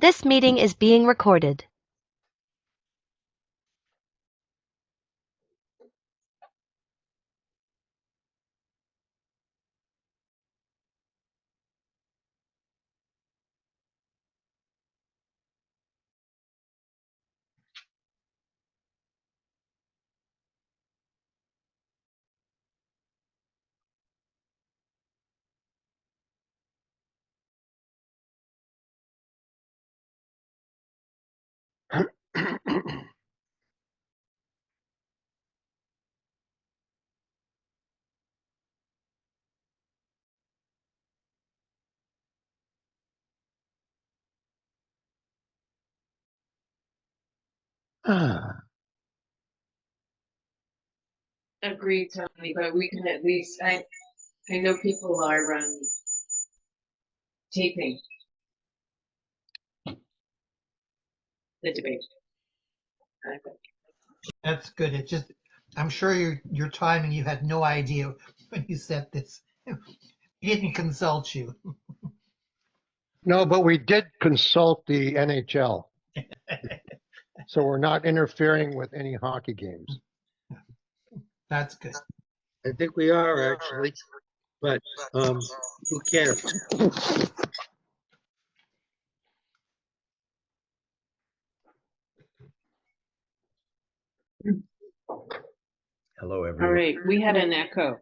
This meeting is being recorded. Agreed, Tony, but we can at least, I know people are taping the debate. That's good. It just, I'm sure your timing, you had no idea when you said this. He didn't consult you. No, but we did consult the NHL. So we're not interfering with any hockey games. That's good. I think we are actually, but who cares? Hello, All everyone. right, we had an echo.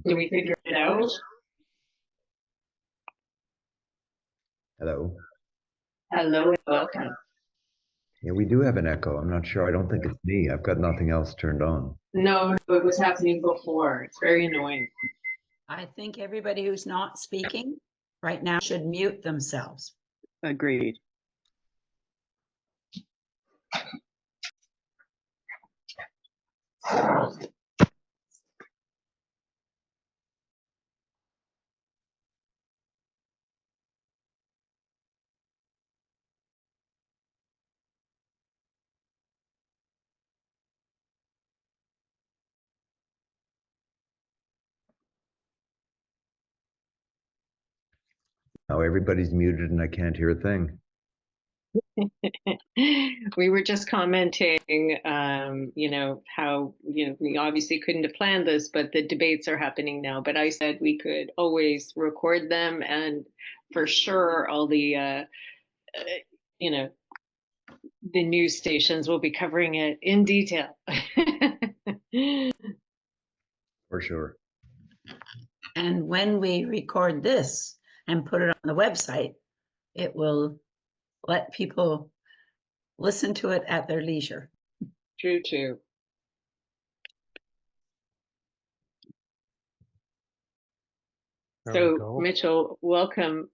Did we figure it out? Hello. Hello and welcome. Yeah, we do have an echo. I'm not sure. I don't think it's me. I've got nothing else turned on. No, it was happening before. It's very annoying. I think everybody who's not speaking right now should mute themselves. Agreed. Now everybody's muted and I can't hear a thing. We were just commenting, how, we obviously couldn't have planned this, but the debates are happening now. But I said we could always record them, and for sure all the, the news stations will be covering it in detail. For sure. And when we record this and put it on the website, it will let people listen to it at their leisure. True. So, Mitchell, welcome.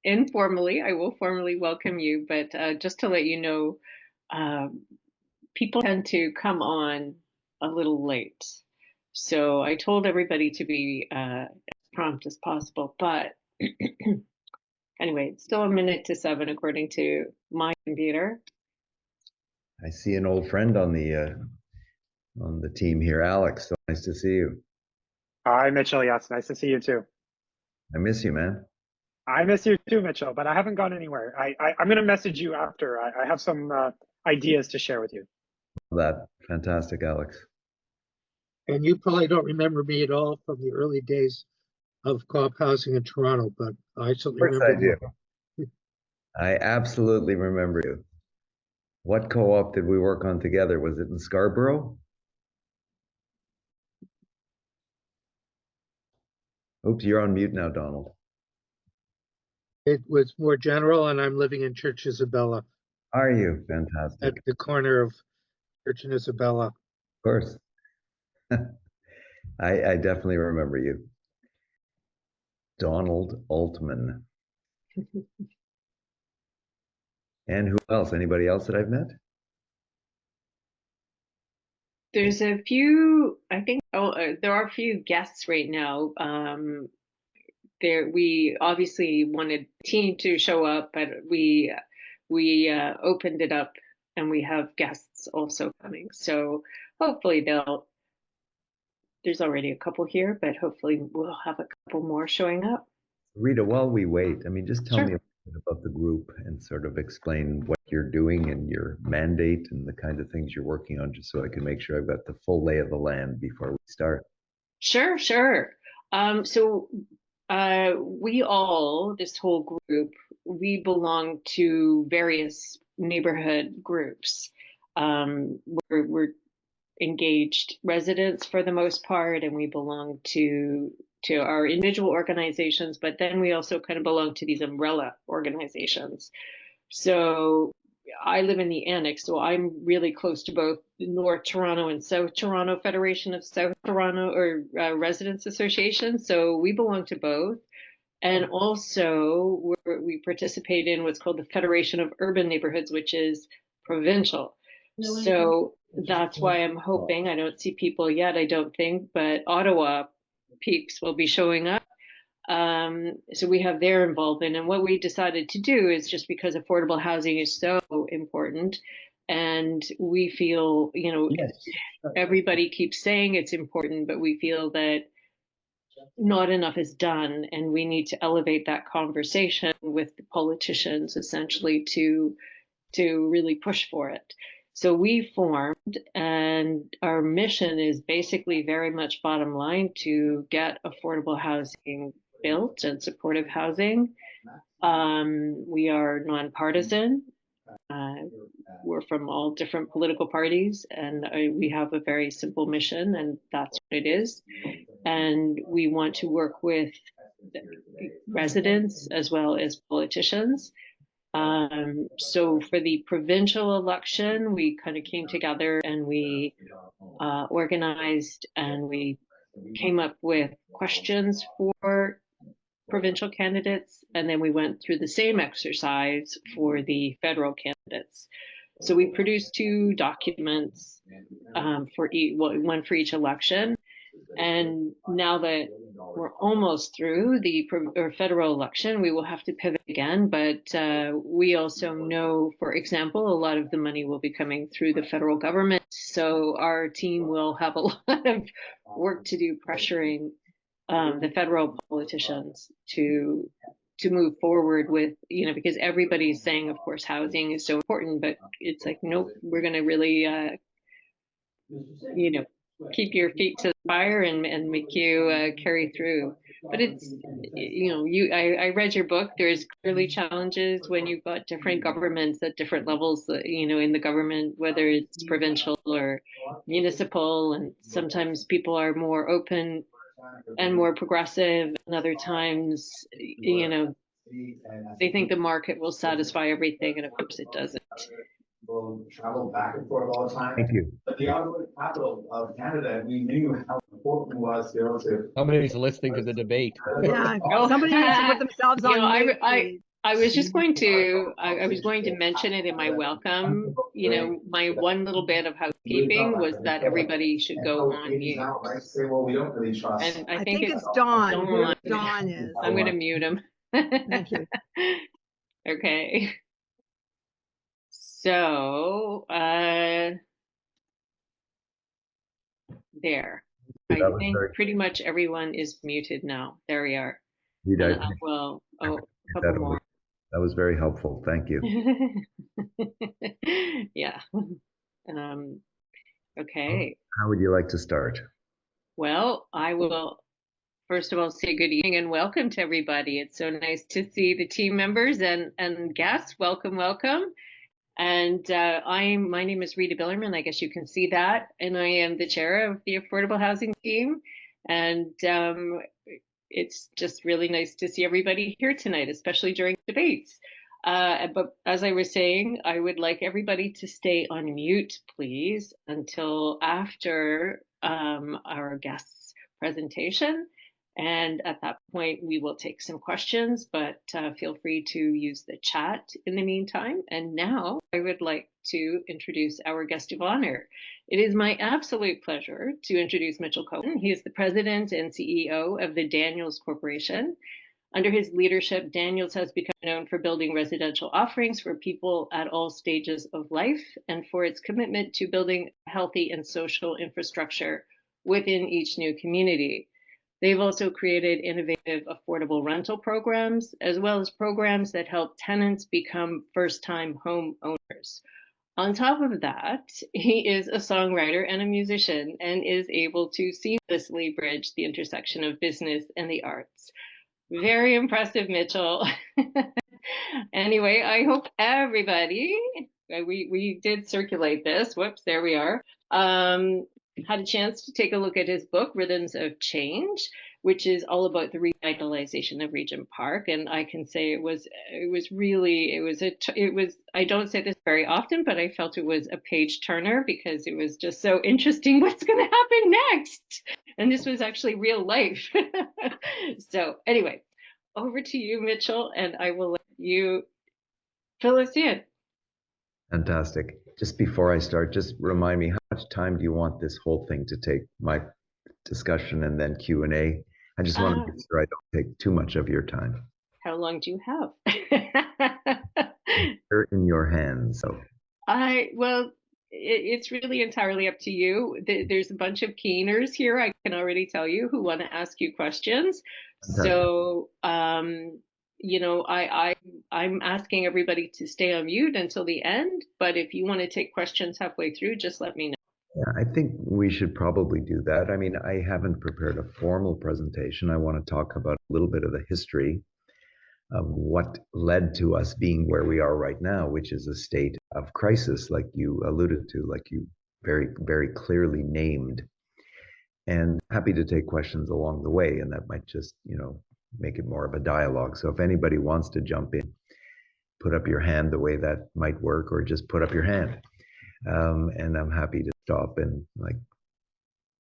Informally, I will formally welcome you, but just to let you know, people tend to come on a little late. So I told everybody to be as prompt as possible, but anyway, it's still 7:01 according to my computer. I see an old friend on the team here, Alex. So nice to see you. Hi, Mitchell. Yes, nice to see you too. I miss you, man. I miss you too, Mitchell, but I haven't gone anywhere. I'm going to message you after. I have some ideas to share with you. That fantastic, Alex. And you probably don't remember me at all from the early days of co-op housing in Toronto, but I certainly remember you. I absolutely remember you. What co-op did we work on together? Was it in Scarborough? Oops, you're on mute now, Donald. It was more general, and I'm living in Church Isabella. Are you? Fantastic. At the corner of Church and Isabella. Of course. I definitely remember you. Donald Altman. And who else? Anybody else that I've met? There's a few, I think, there are a few guests right now. We obviously wanted the team to show up, but we opened it up and we have guests also coming. So hopefully there's already a couple here, but hopefully we'll have a couple more showing up. Rita, while we wait, I mean, just tell me a Sure. bit about the group and sort of explain what you're doing and your mandate and the kind of things you're working on, just so I can make sure I've got the full lay of the land before we start. Sure, sure. So we all, this whole group, we belong to various neighborhood groups. We're engaged residents for the most part, and we belong to our individual organizations, but then we also kind of belong to these umbrella organizations. So I live in the annex, so I'm really close to both North Toronto and South Toronto Federation of South Toronto or Residents Association. So we belong to both. And also, we participate in what's called the Federation of Urban Neighborhoods, which is provincial. So that's why I'm hoping, I don't see people yet, I don't think, but Ottawa peeps will be showing up. So we have their involvement. And what we decided to do is just because affordable housing is so important, and we feel, everybody keeps saying it's important, but we feel that not enough is done, and we need to elevate that conversation with the politicians essentially to really push for it. So we formed, and our mission is basically very much bottom line to get affordable housing built and supportive housing. We are nonpartisan. We're from all different political parties, and we have a very simple mission, and that's what it is. And we want to work with residents as well as politicians. So for the provincial election, we kind of came together and we organized and we came up with questions for provincial candidates, and then we went through the same exercise for the federal candidates. So we produced 2 documents for one for each election. And now that we're almost through the federal election, we will have to pivot again. But we also know, for example, a lot of the money will be coming through the federal government. So our team will have a lot of work to do pressuring the federal politicians to move forward with, because everybody's saying, of course, housing is so important, but it's like, nope, we're going to really, keep your feet to the fire and make you carry through. But it's, I read your book. There's clearly challenges when you've got different governments at different levels, in the government, whether it's provincial or municipal. And sometimes people are more open and more progressive, and other times, they think the market will satisfy everything, and of course it doesn't. Will travel back and forth all the time. Thank you. But the automotive capital of Canada, we knew how important it was to be able to. Somebody's listening to the debate. Yeah, Oh. somebody needs to put themselves on mute, please. I was just going to, I was going to mention it in my welcome. My one little bit of housekeeping was that everybody should go on mute. Say, well, we don't really trust. And I think think it's Dawn. Dawn. Dawn is. I'm going to mute him. Thank you. Okay. So, there. I That was think very- pretty much everyone is muted now. There we are. Rita, I And think well, a that couple more. that was very helpful. Thank you. Yeah. Okay. How would you like to start? Well, I will first of all say good evening and welcome to everybody. It's so nice to see the team members and guests. Welcome, welcome. And my name is Rita Billerman. I guess you can see that. And I am the chair of the Affordable Housing Team. And it's just really nice to see everybody here tonight, especially during debates. But as I was saying, I would like everybody to stay on mute, please, until after our guest's presentation. And at that point, we will take some questions, but feel free to use the chat in the meantime. And now I would like to introduce our guest of honor. It is my absolute pleasure to introduce Mitchell Cohen. He is the president and CEO of the Daniels Corporation. Under his leadership, Daniels has become known for building residential offerings for people at all stages of life and for its commitment to building healthy and social infrastructure within each new community. They've also created innovative affordable rental programs, as well as programs that help tenants become first-time home owners. On top of that, he is a songwriter and a musician and is able to seamlessly bridge the intersection of business and the arts. Very impressive, Mitchell. Anyway, I hope everybody, we did circulate this, whoops, there we are, had a chance to take a look at his book, Rhythms of Change, which is all about the revitalization of Regent Park. And I can say I don't say this very often, but I felt it was a page turner because it was just so interesting what's going to happen next. And this was actually real life. So anyway, over to you, Mitchell, and I will let you fill us in. Fantastic. Just before I start, just remind me, how much time do you want this whole thing to take? My discussion and then Q&A. I just want to make sure I don't take too much of your time. How long do you have? They're in your hands. So. Well, it's really entirely up to you. There's a bunch of keeners here, I can already tell you, who want to ask you questions. Fantastic. So, you know, I'm asking everybody to stay on mute until the end, but if you want to take questions halfway through, just let me know. Yeah, I think we should probably do that. I mean, I haven't prepared a formal presentation. I want to talk about a little bit of the history of what led to us being where we are right now, which is a state of crisis, like you alluded to, like you very, very clearly named. And happy to take questions along the way, and that might just, you know, make it more of a dialogue. So if anybody wants to jump in, put up your hand the way that might work, or just put up your hand. And I'm happy to stop and like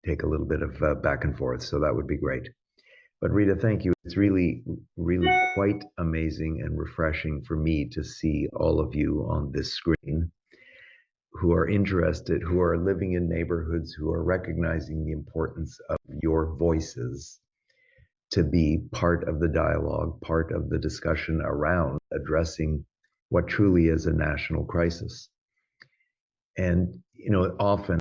take a little bit of back and forth. So that would be great. But Rita, thank you. It's really, really quite amazing and refreshing for me to see all of you on this screen who are interested, who are living in neighborhoods, who are recognizing the importance of your voices to be part of the dialogue, part of the discussion around addressing what truly is a national crisis. And, you know, often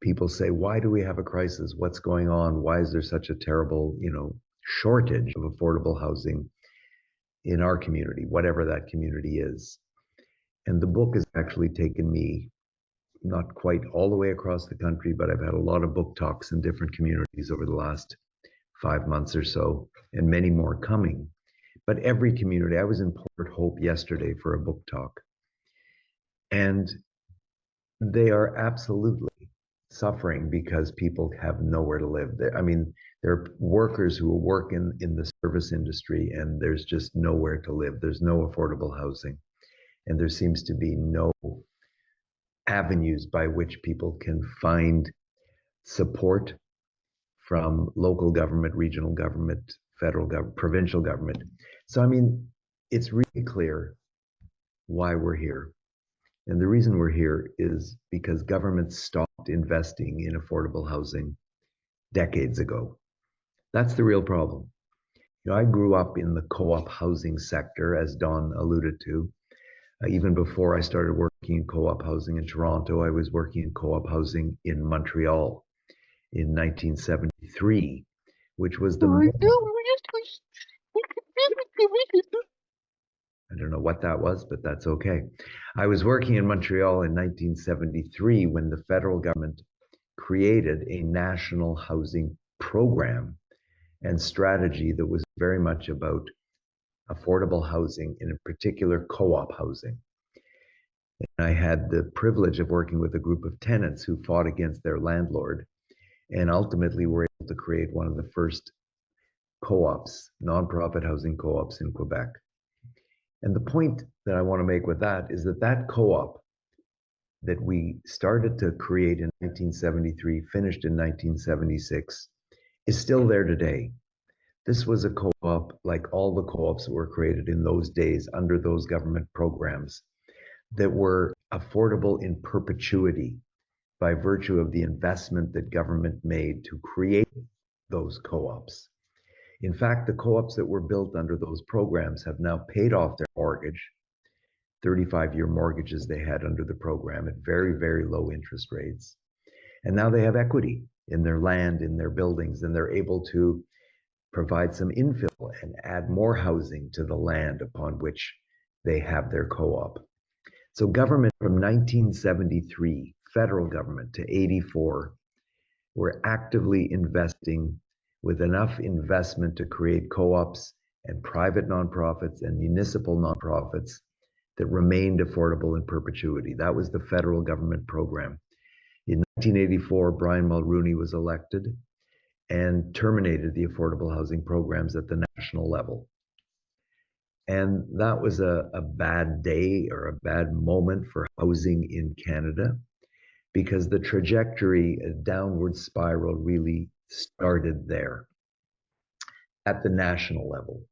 people say, why do we have a crisis? What's going on? Why is there such a terrible, you know, shortage of affordable housing in our community, whatever that community is? And the book has actually taken me not quite all the way across the country, but I've had a lot of book talks in different communities over the last 5 months or so, and many more coming. But every community, I was in Port Hope yesterday for a book talk, and they are absolutely suffering because people have nowhere to live. I mean, there are workers who work in the service industry, and there's just nowhere to live. There's no affordable housing, and there seems to be no avenues by which people can find support from local government, regional government, federal government, provincial government. So, I mean, it's really clear why we're here. And the reason we're here is because governments stopped investing in affordable housing decades ago. That's the real problem. You know, I grew up in the co-op housing sector, as Don alluded to. Even before I started working in co-op housing in Toronto, I was working in co-op housing in Montreal in 1973, which was the I don't know what that was, but that's okay. I was working in Montreal in 1973 when the federal government created a national housing program and strategy that was very much about affordable housing, and in particular co-op housing. And I had the privilege of working with a group of tenants who fought against their landlord and ultimately were able to create one of the first co-ops, nonprofit housing co-ops in Quebec. And the point that I want to make with that is that that co-op that we started to create in 1973, finished in 1976, is still there today. This was a co-op like all the co-ops that were created in those days under those government programs that were affordable in perpetuity by virtue of the investment that government made to create those co-ops. In fact, the co-ops that were built under those programs have now paid off their mortgage, 35-year mortgages they had under the program at very, very low interest rates. And now they have equity in their land, in their buildings, and they're able to provide some infill and add more housing to the land upon which they have their co-op. So government from 1973, federal government, to 84, were actively investing with enough investment to create co-ops and private nonprofits and municipal nonprofits that remained affordable in perpetuity. That was the federal government program. In 1984, Brian Mulroney was elected and terminated the affordable housing programs at the national level. And that was a bad day or a bad moment for housing in Canada, because the trajectory, a downward spiral, really started there at the national level.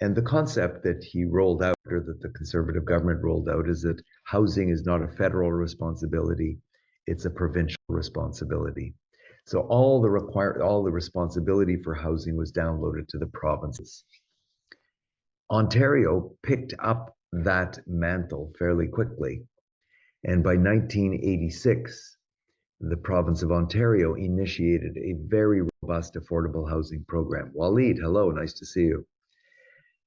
And the concept that he rolled out, or that the Conservative government rolled out, is that housing is not a federal responsibility, it's a provincial responsibility. So all the responsibility for housing was downloaded to the provinces. Ontario picked up that mantle fairly quickly. And by 1986, the province of Ontario initiated a very robust affordable housing program. Waleed, hello, nice to see you.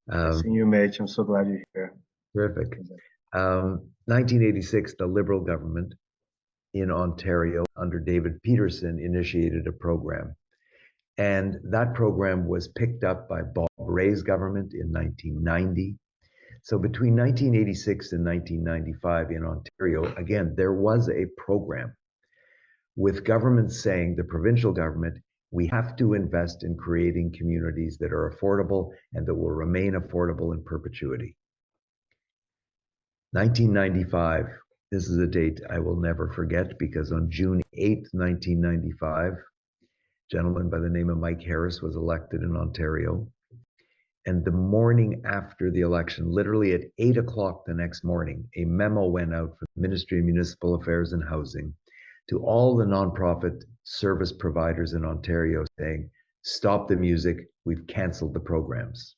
Seeing you, Mitch. I'm so glad you're here. Terrific. 1986, the Liberal government in Ontario under David Peterson initiated a program. And that program was picked up by Bob Rae's government in 1990. So between 1986 and 1995 in Ontario, again, there was a program with governments saying, the provincial government, we have to invest in creating communities that are affordable and that will remain affordable in perpetuity. 1995, this is a date I will never forget, because on June 8th, 1995, a gentleman by the name of Mike Harris was elected in Ontario. And the morning after the election, literally at 8 o'clock the next morning, a memo went out from the Ministry of Municipal Affairs and Housing to all the nonprofit service providers in Ontario saying, stop the music, we've canceled the programs.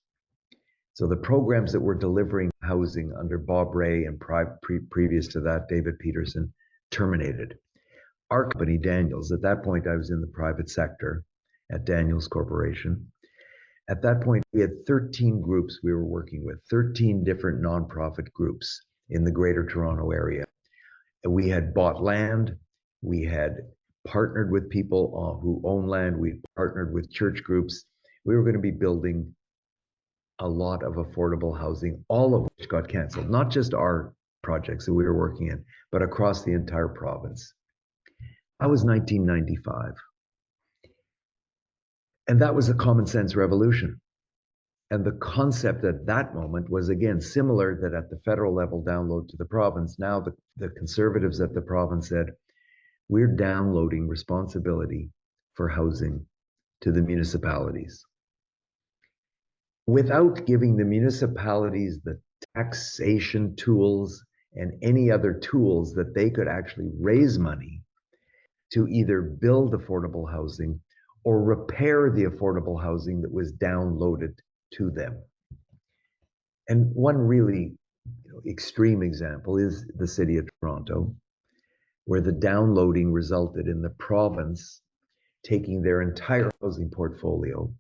So the programs that were delivering housing under Bob Rae and previous to that, David Peterson, terminated. Our company, Daniels, at that point I was in the private sector at Daniels Corporation. At that point, we had 13 groups we were working with, 13 different nonprofit groups in the Greater Toronto area. And we had bought land, we had partnered with people who own land, we partnered with church groups. We were going to be building a lot of affordable housing, all of which got canceled, not just our projects that we were working in, but across the entire province. That was 1995. And that was a common sense revolution. And the concept at that moment was, again, similar, that at the federal level download to the province. Now the Conservatives at the province said, we're downloading responsibility for housing to the municipalities, without giving the municipalities the taxation tools and any other tools that they could actually raise money to either build affordable housing or repair the affordable housing that was downloaded to them. And one really extreme example is the city of Toronto, where the downloading resulted in the province taking their entire housing portfolio,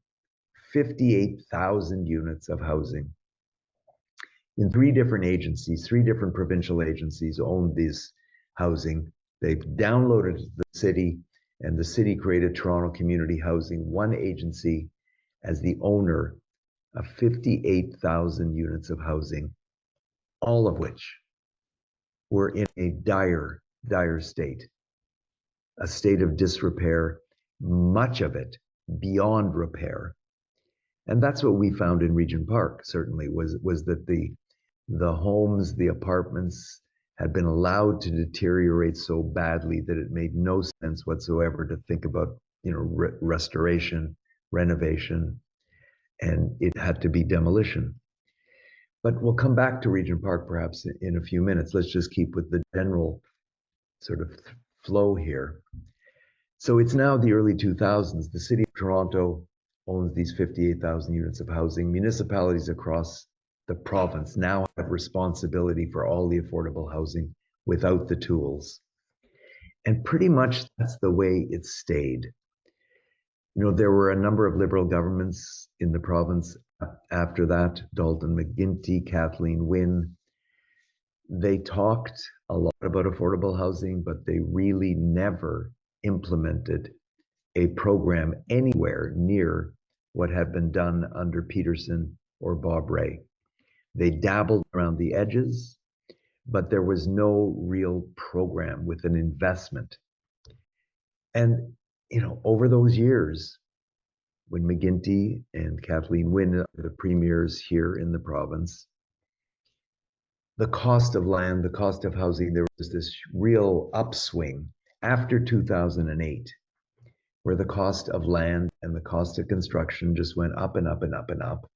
58,000 units of housing, in 3 different agencies, 3 different provincial agencies owned this housing. They downloaded it to the city, and the city created Toronto Community Housing, one agency, as the owner of 58,000 units of housing, all of which were in a dire, dire state, a state of disrepair, much of it beyond repair. And that's what we found in Regent Park, certainly, was that the homes, the apartments had been allowed to deteriorate so badly that it made no sense whatsoever to think about, restoration, renovation, and it had to be demolition. But we'll come back to Regent Park perhaps in a few minutes. Let's just keep with the general sort of flow here. So it's now the early 2000s. The city of Toronto owns these 58,000 units of housing. Municipalities across the province now have responsibility for all the affordable housing without the tools. And pretty much that's the way it stayed. There were a number of Liberal governments in the province after that, Dalton McGuinty, Kathleen Wynne. They talked a lot about affordable housing, but they really never implemented a program anywhere near what had been done under Peterson or Bob Rae. They dabbled around the edges, but there was no real program with an investment. And, over those years, when McGuinty and Kathleen Wynne are the premiers here in the province, the cost of land, the cost of housing, there was this real upswing after 2008, where the cost of land and the cost of construction just went up and up and up and up.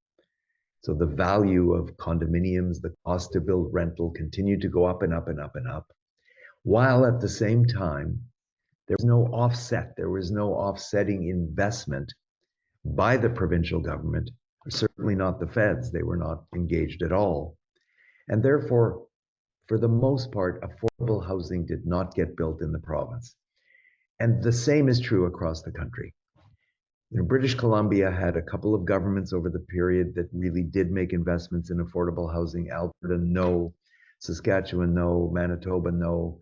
So the value of condominiums, the cost to build rental continued to go up and up and up and up, while at the same time, there was no offset. There was no offsetting investment by the provincial government, certainly not the feds. They were not engaged at all. And therefore, for the most part, affordable housing did not get built in the province. And the same is true across the country. British Columbia had a couple of governments over the period that really did make investments in affordable housing. Alberta, no. Saskatchewan, no. Manitoba, no.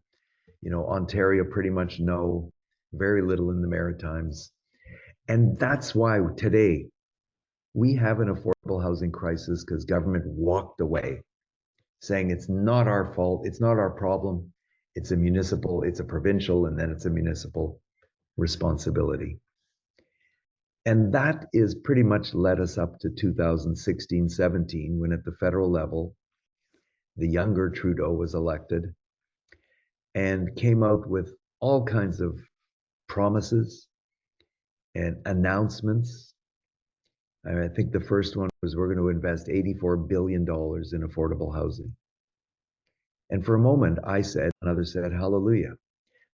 Ontario, pretty much no. Very little in the Maritimes. And that's why today we have an affordable housing crisis, because government walked away, saying it's not our fault, it's not our problem, it's a provincial, and then it's a municipal responsibility. And that is pretty much led us up to 2016-17, when at the federal level, the younger Trudeau was elected and came out with all kinds of promises and announcements. I think the first one was, we're going to invest $84 billion in affordable housing. And for a moment, I said, and others said, hallelujah.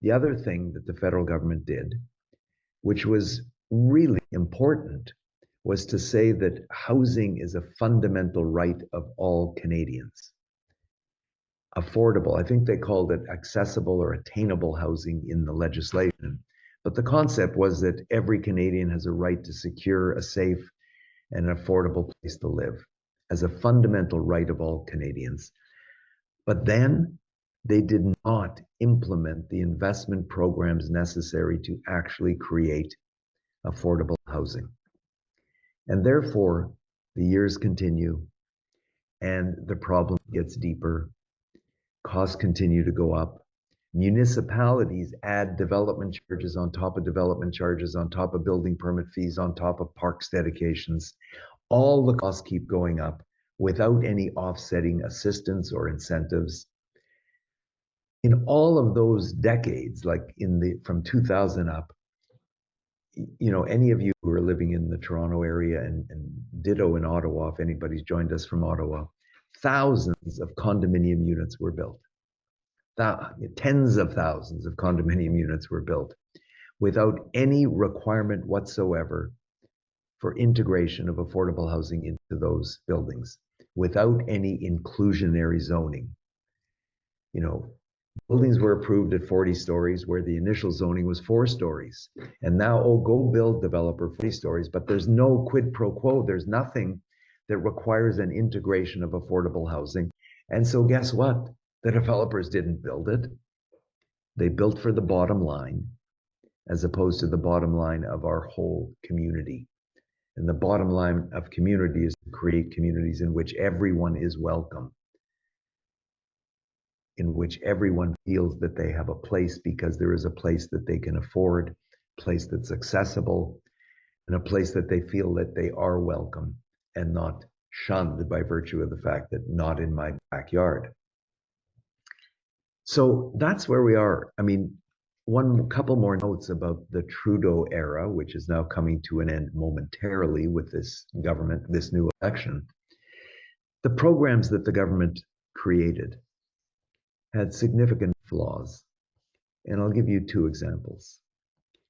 The other thing that the federal government did, which was really important, was to say that housing is a fundamental right of all Canadians. Affordable, I think they called it accessible or attainable housing in the legislation. But the concept was that every Canadian has a right to secure a safe and an affordable place to live as a fundamental right of all Canadians. But then they did not implement the investment programs necessary to actually create affordable housing. And therefore, the years continue and the problem gets deeper. Costs continue to go up. Municipalities add development charges on top of development charges, on top of building permit fees, on top of parks dedications. All the costs keep going up without any offsetting assistance or incentives. In all of those decades, like from 2000 up, any of you who are living in the Toronto area, and ditto in Ottawa, if anybody's joined us from Ottawa, thousands of condominium units were built. Tens of thousands of condominium units were built without any requirement whatsoever for integration of affordable housing into those buildings, without any inclusionary zoning. Buildings were approved at 40 stories where the initial zoning was 4 stories. And now, go build, developer, 40 stories, but there's no quid pro quo. There's nothing that requires an integration of affordable housing. And so guess what? The developers didn't build it. They built for the bottom line, as opposed to the bottom line of our whole community. And the bottom line of community is to create communities in which everyone is welcome, in which everyone feels that they have a place because there is a place that they can afford, a place that's accessible, and a place that they feel that they are welcome and not shunned by virtue of the fact that not in my backyard. So that's where we are. Couple more notes about the Trudeau era, which is now coming to an end momentarily with this government, this new election. The programs that the government created had significant flaws. And I'll give you 2 examples.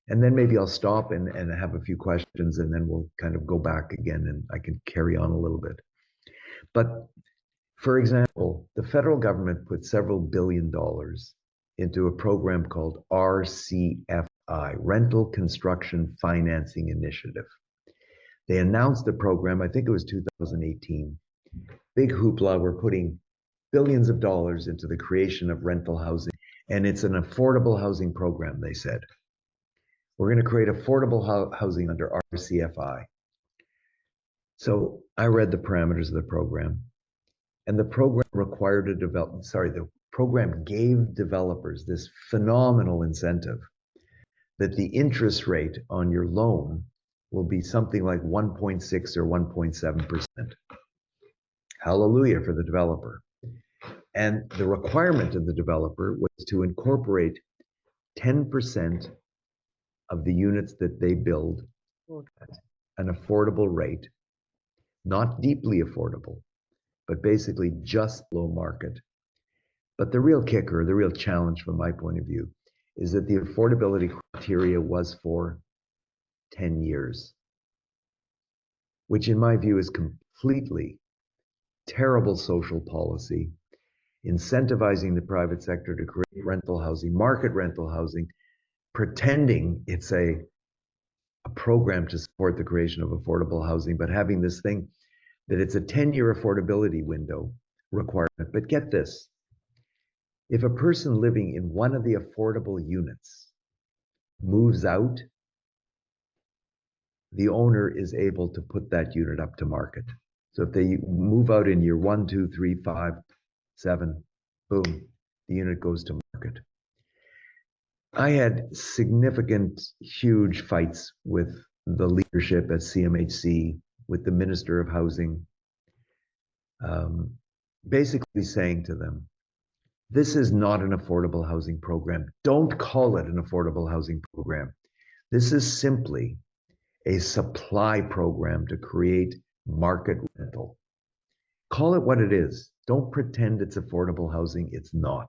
And then maybe I'll stop and have a few questions, and then we'll kind of go back again and I can carry on a little bit. But for example, the federal government put several $billion into a program called RCFI, Rental Construction Financing Initiative. They announced the program, I think it was 2018. Big hoopla, we're putting billions of dollars into the creation of rental housing. And it's an affordable housing program, they said. We're going to create affordable housing under RCFI. So I read the parameters of the program, and the program required the program gave developers this phenomenal incentive that the interest rate on your loan will be something like 1.6 or 1.7%. Hallelujah for the developer. And the requirement of the developer was to incorporate 10% of the units that they build at an affordable rate, not deeply affordable, but basically just below market. But the real kicker, the real challenge from my point of view, is that the affordability criteria was for 10 years, which in my view is completely terrible social policy, incentivizing the private sector to create rental housing, market rental housing, pretending it's a program to support the creation of affordable housing, but having this thing that it's a 10-year affordability window requirement. But get this, if a person living in one of the affordable units moves out, the owner is able to put that unit up to market. So if they move out in year 1, 2, 3, 5, 7, boom, the unit goes to market. I had significant, huge fights with the leadership at CMHC, with the Minister of Housing, basically saying to them, this is not an affordable housing program. Don't call it an affordable housing program. This is simply a supply program to create market rental. Call it what it is. Don't pretend it's affordable housing. It's not.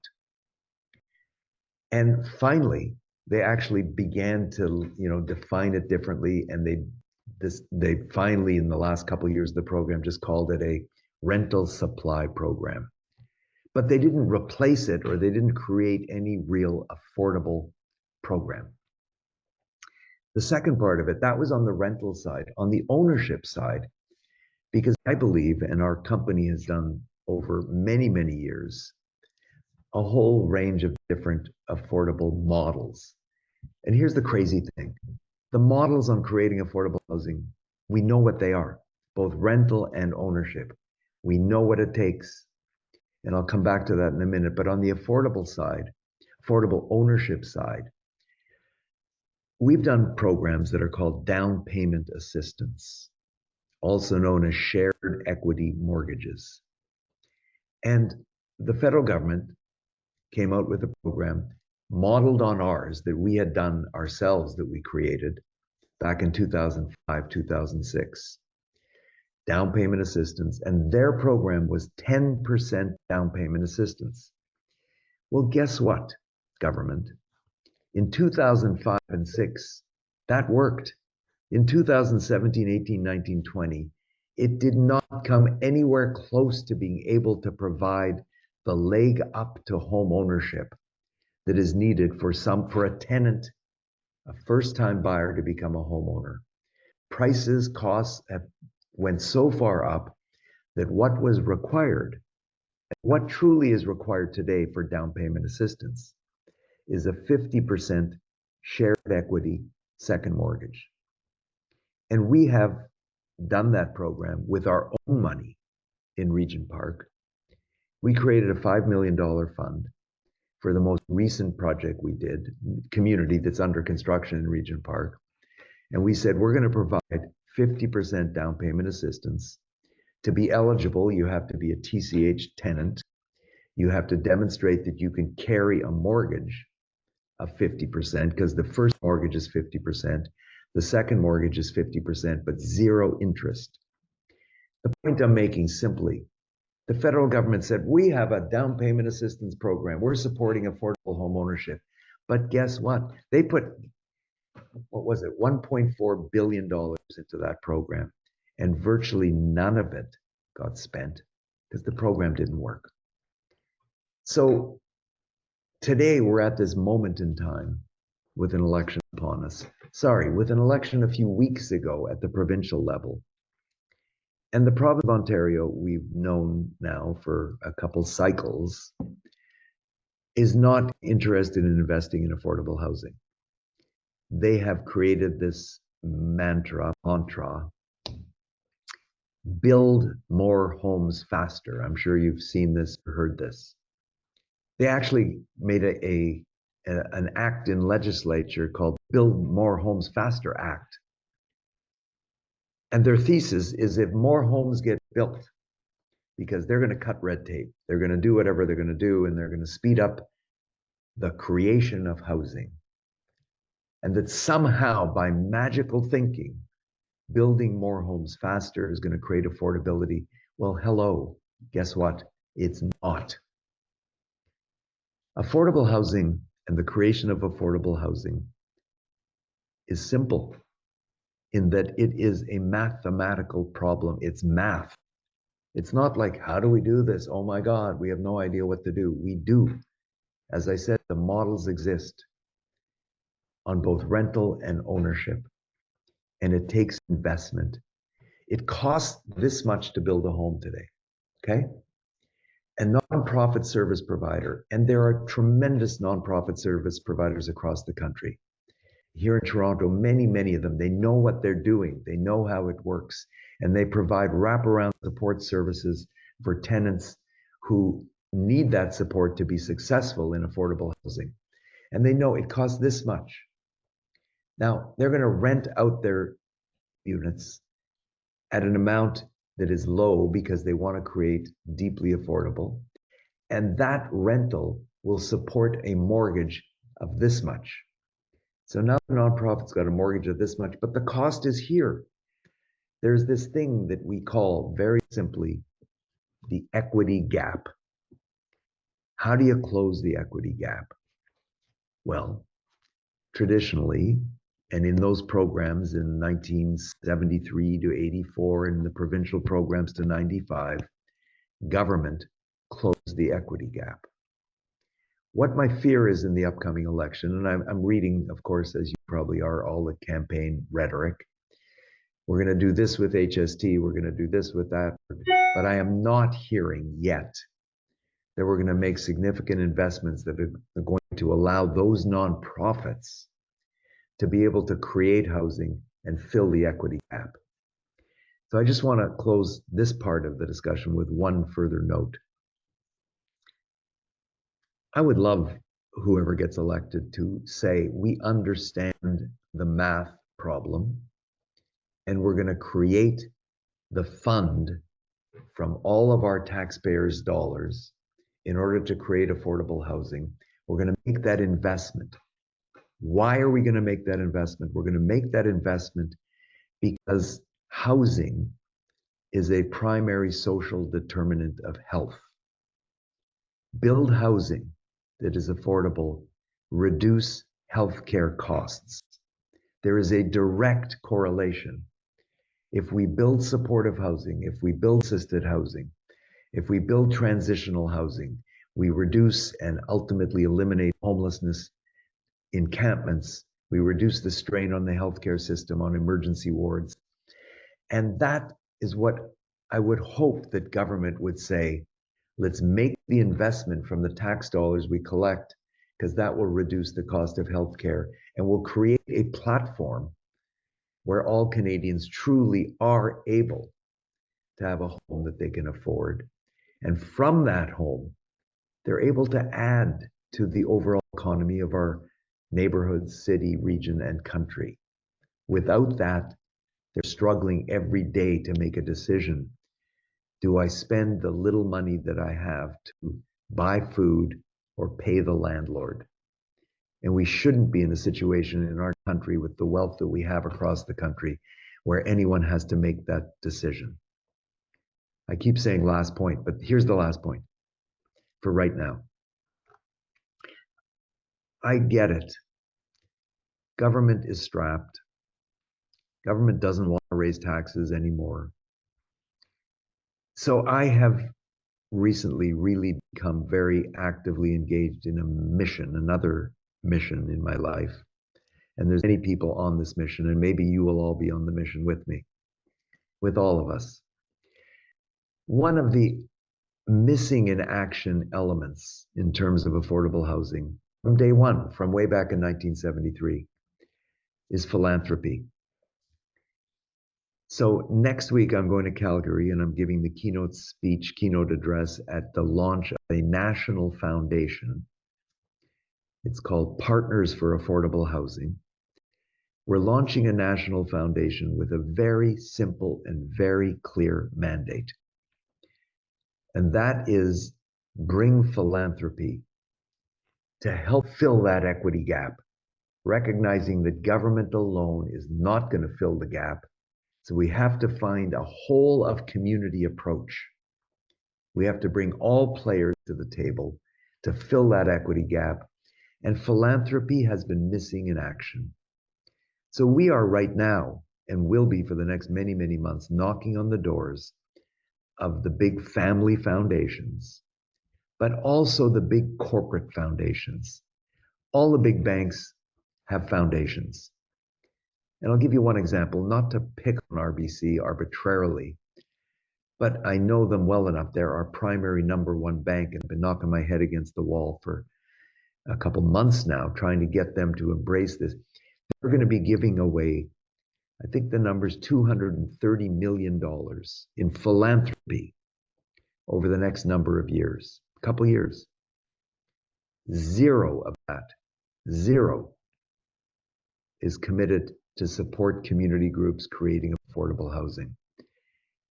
And finally, they actually began to, define it differently. And they finally, in the last couple of years of the program, just called it a rental supply program. But they didn't replace it, or they didn't create any real affordable program. The second part of it, that was on the rental side. On the ownership side, because I believe, and our company has done over many, many years, a whole range of different affordable models. And here's the crazy thing. The models on creating affordable housing, we know what they are, both rental and ownership. We know what it takes. And I'll come back to that in a minute. But on the affordable side, affordable ownership side, we've done programs that are called down payment assistance, also known as shared equity mortgages. And the federal government came out with a program modeled on ours that we had done ourselves, that we created back in 2005, 2006. Down payment assistance, and their program was 10% down payment assistance. Well, guess what, government? In 2005 and 6, that worked. In 2017, 18, 19, 20, it did not come anywhere close to being able to provide the leg up to home ownership that is needed for a tenant, a first-time buyer, to become a homeowner. Prices, costs have went so far up that what was required, what truly is required today for down payment assistance, is a 50% shared equity second mortgage. And we have done that program with our own money in Regent Park. We created a $5 million fund for the most recent project we did, community that's under construction in Regent Park. And we said, we're going to provide 50% down payment assistance. To be eligible, you have to be a TCH tenant. You have to demonstrate that you can carry a mortgage of 50%, because the first mortgage is 50%, the second mortgage is 50%, but zero interest. The point I'm making simply, the federal government said, we have a down payment assistance program. We're supporting affordable home ownership. But guess what? They put, $1.4 billion into that program, and virtually none of it got spent because the program didn't work. So today we're at this moment in time with an election upon us. Sorry, with an election a few weeks ago at the provincial level. And the province of Ontario, we've known now for a couple cycles, is not interested in investing in affordable housing. They have created this mantra, build more homes faster. I'm sure you've seen this or heard this. They actually made an act in legislature called Build More Homes Faster Act. And their thesis is if more homes get built, because they're going to cut red tape, they're going to do whatever they're going to do, and they're going to speed up the creation of housing. And that somehow by magical thinking, building more homes faster is going to create affordability. Well, hello, guess what? It's not. Affordable housing and the creation of affordable housing is simple in that it is a mathematical problem. It's math. It's not like, how do we do this? Oh my God, we have no idea what to do. We do. As I said, the models exist on both rental and ownership, and it takes investment. It costs this much to build a home today, okay? A nonprofit service provider, and there are tremendous nonprofit service providers across the country. Here in Toronto, many of them, they know what they're doing. They know how it works, and they provide wraparound support services for tenants who need that support to be successful in affordable housing. And they know it costs this much. Now, they're going to rent out their units at an amount that is low because they want to create deeply affordable. And that rental will support a mortgage of this much. So now the nonprofit's got a mortgage of this much, but the cost is here. There's this thing that we call very simply the equity gap. How do you close the equity gap? Well, traditionally, and in those programs in 1973 to 84 and the provincial programs to 95, government closed the equity gap. What my fear is in the upcoming election, and I'm reading, of course, as you probably are, all the campaign rhetoric. We're going to do this with HST, we're going to do this with that, but I am not hearing yet that we're going to make significant investments that are going to allow those nonprofits to be able to create housing and fill the equity gap. So I just want to close this part of the discussion with one further note. I would love whoever gets elected to say, we understand the math problem, and we're going to create the fund from all of our taxpayers' dollars in order to create affordable housing. We're going to make that investment. Why are we going to make that investment? We're going to make that investment because housing is a primary social determinant of health. Build housing that is affordable, reduce healthcare costs. There is a direct correlation. If we build supportive housing, if we build assisted housing, if we build transitional housing, we reduce and ultimately eliminate homelessness encampments, we reduce the strain on the healthcare system, on emergency wards. And that is what I would hope that government would say, let's make the investment from the tax dollars we collect, because that will reduce the cost of healthcare and will create a platform where all Canadians truly are able to have a home that they can afford. And from that home, they're able to add to the overall economy of our neighborhood, city, region, and country. Without that, they're struggling every day to make a decision. Do I spend the little money that I have to buy food or pay the landlord? And we shouldn't be in a situation in our country with the wealth that we have across the country where anyone has to make that decision. I keep saying last point, but here's the last point for right now. I get it. Government is strapped. Government doesn't want to raise taxes anymore. So I have recently really become very actively engaged in a mission, another mission in my life, And there's many people on this mission, and maybe you will all be on the mission with me, with all of us. One of the missing in action elements in terms of affordable housing from day one, from way back in 1973, is philanthropy. So next week, I'm going to Calgary and I'm giving the keynote address at the launch of a national foundation. It's called Partners for Affordable Housing. We're launching a national foundation with a very simple and very clear mandate. And that is bring philanthropy to help fill that equity gap, recognizing that government alone is not going to fill the gap. So we have to find a whole of community approach. We have to bring all players to the table to fill that equity gap. And philanthropy has been missing in action. So we are right now, and will be for the next many, many months, knocking on the doors of the big family foundations, but also the big corporate foundations. All the big banks have foundations. And I'll give you one example, not to pick on RBC arbitrarily, but I know them well enough. They're our primary number one bank, and I've been knocking my head against the wall for a couple months now, trying to get them to embrace this. We're going to be giving away, I think the number's $230 million in philanthropy over the next number of years, a couple years. Zero of that, zero, is committed to support community groups creating affordable housing.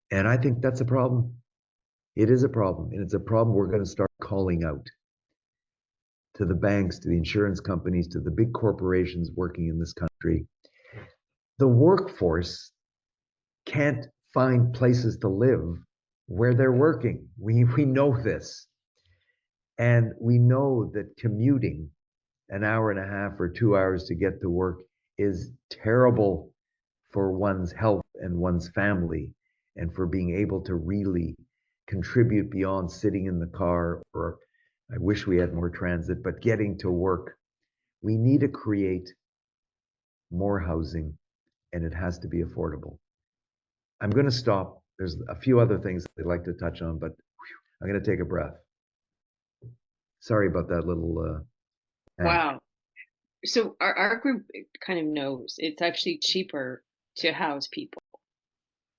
And I think that's a problem. It is a problem, and it's a problem we're going to start calling out to the banks, to the insurance companies, to the big corporations working in this country. The workforce can't find places to live where they're working. We know this. And we know that commuting an hour and a half or 2 hours to get to work is terrible for one's health and one's family, and for being able to really contribute beyond sitting in the car, or I wish we had more transit, but getting to work. We need to create more housing, and it has to be affordable. I'm going to stop. There's a few other things I'd like to touch on, but I'm going to take a breath. Sorry about that little. Wow. So our group kind of knows it's actually cheaper to house people,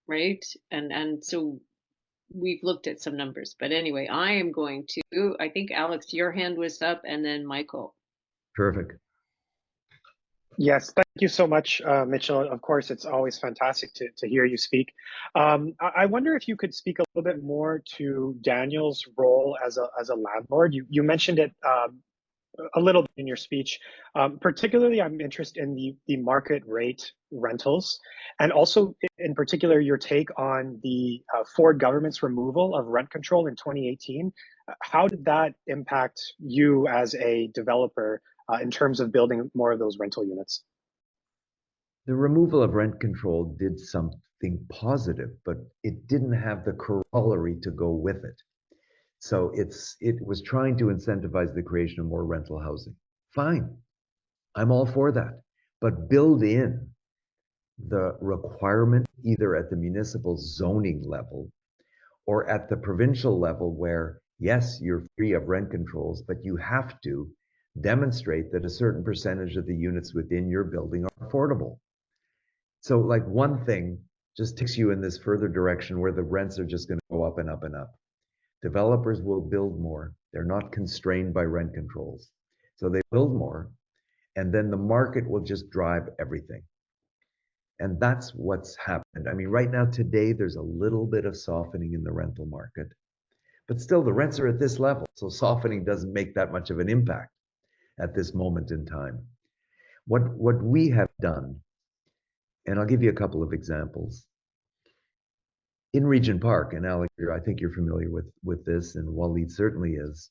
right? And so we've looked at some numbers, but anyway, I am going to, I think Alex, your hand was up, and then Michael. Perfect. Yes, thank you so much, Mitchell. Of course, it's always fantastic to hear you speak. I wonder if you could speak a little bit more to Daniel's role as a landlord. You mentioned it a little bit in your speech. Particularly, I'm interested in the market rate rentals, and also in particular your take on the Ford government's removal of rent control in 2018. How did that impact you as a developer in terms of building more of those rental units? The removal of rent control did something positive, but it didn't have the corollary to go with it. So it was trying to incentivize the creation of more rental housing. Fine, I'm all for that. But build in the requirement either at the municipal zoning level or at the provincial level where, yes, you're free of rent controls, but you have to demonstrate that a certain percentage of the units within your building are affordable. So like one thing just takes you in this further direction where the rents are just going to go up and up and up. Developers will build more. They're not constrained by rent controls. So they build more, and then the market will just drive everything. And that's what's happened. I mean, right now, today, there's a little bit of softening in the rental market, but still the rents are at this level. So softening doesn't make that much of an impact at this moment in time. What we have done, and I'll give you a couple of examples. In Regent Park, and Alex, I think you're familiar with this, and Waleed certainly is,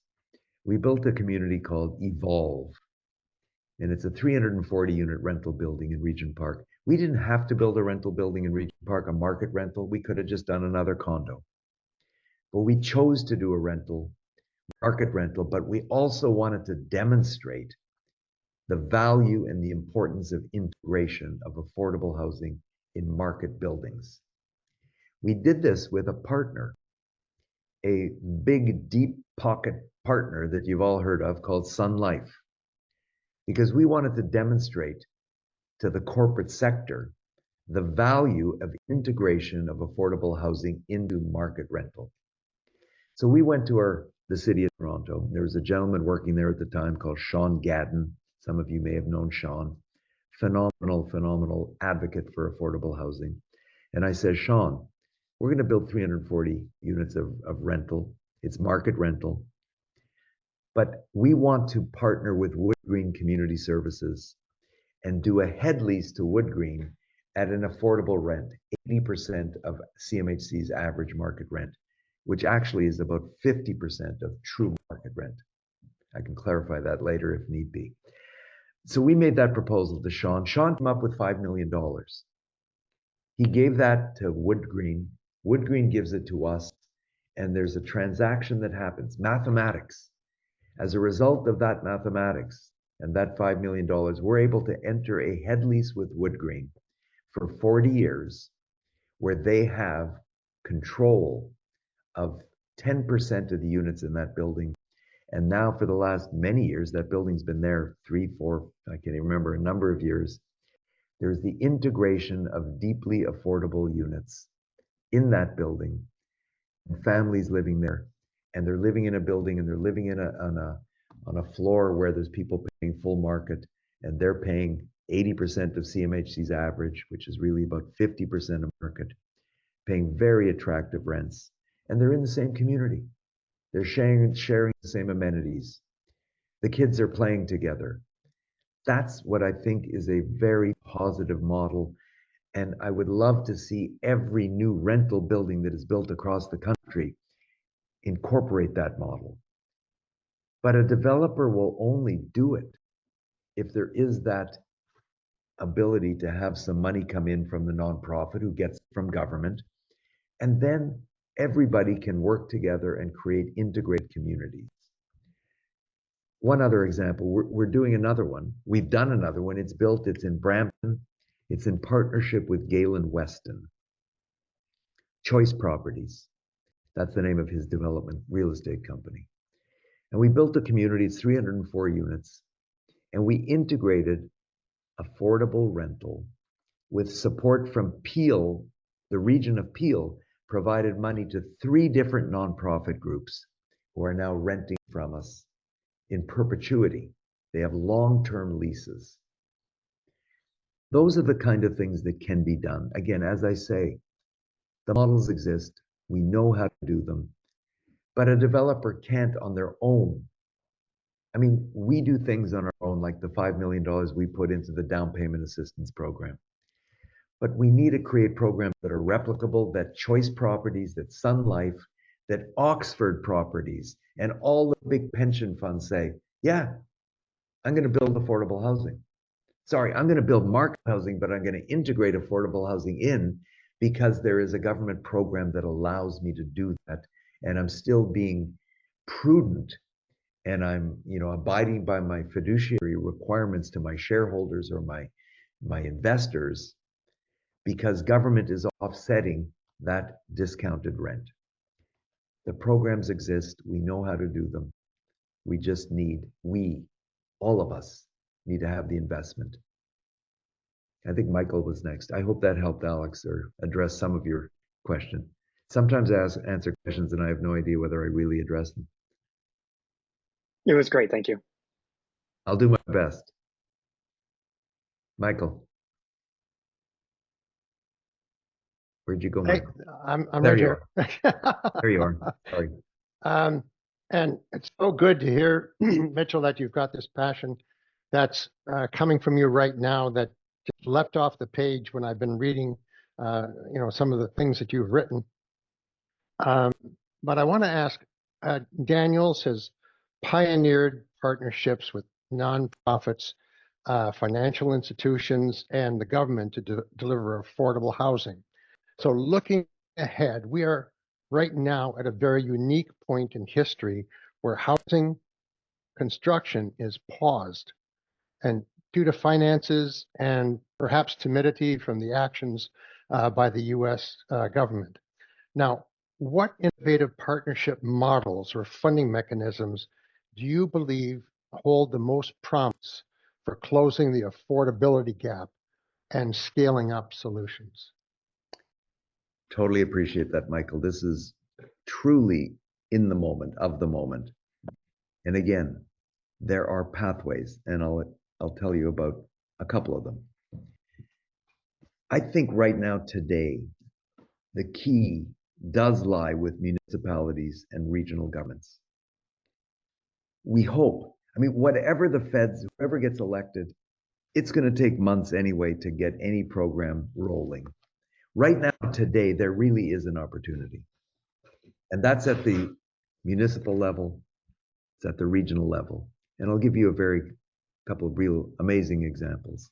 we built a community called Evolve, and it's a 340-unit rental building in Regent Park. We didn't have to build a rental building in Regent Park, a market rental. We could have just done another condo. But we chose to do a rental, market rental, but we also wanted to demonstrate the value and the importance of integration of affordable housing in market buildings. We did this with a partner, a big, deep pocket partner that you've all heard of called Sun Life, because we wanted to demonstrate to the corporate sector the value of integration of affordable housing into market rental. So we went to the city of Toronto. There was a gentleman working there at the time called Sean Gadden. Some of you may have known Sean. Phenomenal advocate for affordable housing. And I said, Sean, we're going to build 340 units of rental. It's market rental. But we want to partner with Wood Green Community Services and do a head lease to Wood Green at an affordable rent, 80% of CMHC's average market rent, which actually is about 50% of true market rent. I can clarify that later if need be. So we made that proposal to Sean. Sean came up with $5 million. He gave that to Wood Green. Wood Green gives it to us, and there's a transaction that happens, mathematics. As a result of that mathematics and that $5 million, we're able to enter a head lease with Wood Green for 40 years, where they have control of 10% of the units in that building. And now for the last many years, that building's been there 3, 4, I can't even remember, a number of years. There's the integration of deeply affordable units in that building, and families living there. And they're living in a building, and they're living on a floor where there's people paying full market, and they're paying 80% of CMHC's average, which is really about 50% of market, paying very attractive rents. And they're in the same community. They're sharing the same amenities. The kids are playing together. That's what I think is a very positive model. And I would love to see every new rental building that is built across the country incorporate that model. But a developer will only do it if there is that ability to have some money come in from the nonprofit who gets it from government. And then everybody can work together and create integrated communities. One other example, we're doing another one. We've done another one. It's built, it's in Brampton. It's in partnership with Galen Weston. Choice Properties. That's the name of his development real estate company. And we built a community, it's 304 units. And we integrated affordable rental with support from Peel. The region of Peel provided money to 3 different nonprofit groups who are now renting from us in perpetuity. They have long-term leases. Those are the kind of things that can be done. Again, as I say, the models exist. We know how to do them. But a developer can't on their own. I mean, we do things on our own, like the $5 million we put into the down payment assistance program. But we need to create programs that are replicable, that Choice Properties, that Sun Life, that Oxford Properties, and all the big pension funds say, yeah, I'm going to build affordable housing. Sorry, I'm going to build market housing, but I'm going to integrate affordable housing in because there is a government program that allows me to do that. And I'm still being prudent, and I'm, abiding by my fiduciary requirements to my shareholders or my investors, because government is offsetting that discounted rent. The programs exist. We know how to do them. We just all of us need to have the investment. I think Michael was next. I hope that helped, Alex, or address some of your question. Sometimes I answer questions and I have no idea whether I really address them. It was great. Thank you. I'll do my best. Michael. Where'd you go, Michael? I'm there right you here. Are. There you are. Sorry. And it's so good to hear, Mitchell, that you've got this passion that's coming from you right now that just left off the page when I've been reading, some of the things that you've written. But I want to ask, Daniels has pioneered partnerships with nonprofits, financial institutions, and the government to deliver affordable housing. So looking ahead, we are right now at a very unique point in history where housing construction is paused and due to finances and perhaps timidity from the actions by the U.S. Government. Now, what innovative partnership models or funding mechanisms do you believe hold the most promise for closing the affordability gap and scaling up solutions? Totally appreciate that, Michael. This is truly in the moment, of the moment. And again, there are pathways, and I'll tell you about a couple of them. I think right now, today, the key does lie with municipalities and regional governments. We hope, I mean, whatever the feds, whoever gets elected, it's going to take months anyway to get any program rolling. Right now, today, there really is an opportunity. And that's at the municipal level, it's at the regional level. And I'll give you a couple of real amazing examples.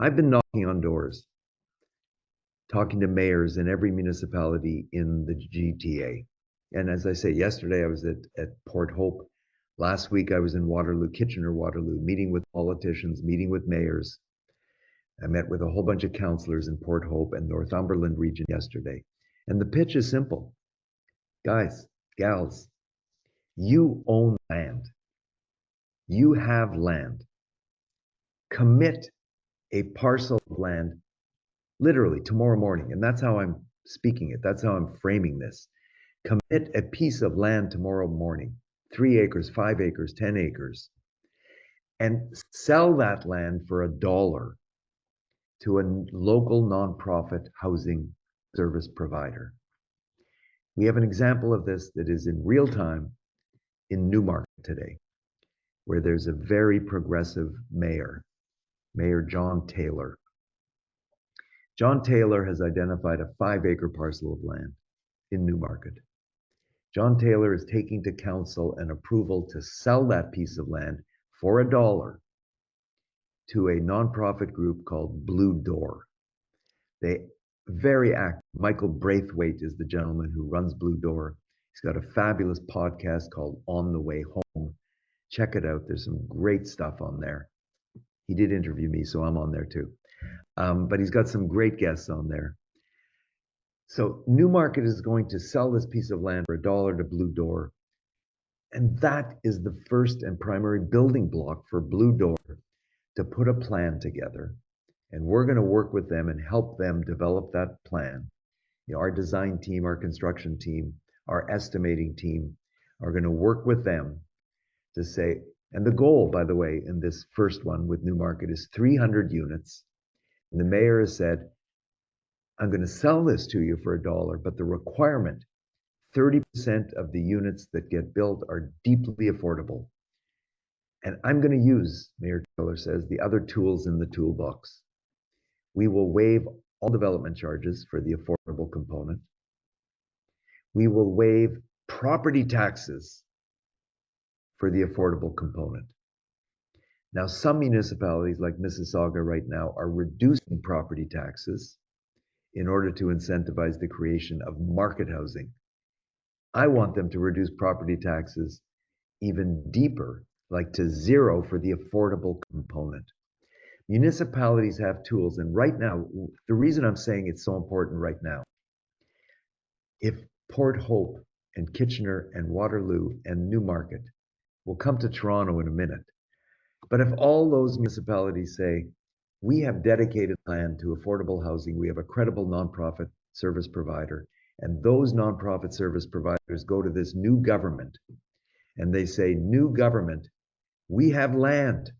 I've been knocking on doors, talking to mayors in every municipality in the GTA. And as I say, yesterday I was at Port Hope. Last week I was in Waterloo, Kitchener-Waterloo, meeting with politicians, meeting with mayors. I met with a whole bunch of councillors in Port Hope and Northumberland region yesterday. And the pitch is simple. Guys, gals, you own land. You have land. Commit a parcel of land literally tomorrow morning. And that's how I'm speaking it. That's how I'm framing this. Commit a piece of land tomorrow morning, 3 acres, 5 acres, 10 acres, and sell that land for $1 to a local nonprofit housing service provider. We have an example of this that is in real time in Newmarket today, where there's a very progressive mayor, Mayor John Taylor. John Taylor has identified a 5-acre parcel of land in Newmarket. John Taylor is taking to council an approval to sell that piece of land for $1 to a nonprofit group called Blue Door. They very active. Michael Braithwaite is the gentleman who runs Blue Door. He's got a fabulous podcast called On the Way Home. Check it out. There's some great stuff on there. He did interview me, so I'm on there too. But he's got some great guests on there. So Newmarket is going to sell this piece of land for $1 to Blue Door. And that is the first and primary building block for Blue Door to put a plan together. And we're going to work with them and help them develop that plan. You know, our design team, our construction team, our estimating team are going to work with them to say, and the goal, by the way, in this first one with Newmarket is 300 units. And the mayor has said, I'm going to sell this to you for $1, but the requirement, 30% of the units that get built are deeply affordable. And I'm going to use, Mayor Taylor says, the other tools in the toolbox. We will waive all development charges for the affordable component. We will waive property taxes for the affordable component. Now, some municipalities like Mississauga right now are reducing property taxes in order to incentivize the creation of market housing. I want them to reduce property taxes even deeper, like to zero for the affordable component. Municipalities have tools, and right now, the reason I'm saying it's so important right now, if Port Hope and Kitchener and Waterloo and Newmarket will come to Toronto in a minute, but if all those municipalities say, we have dedicated land to affordable housing, we have a credible nonprofit service provider, and those nonprofit service providers go to this new government and they say, new government, we have land.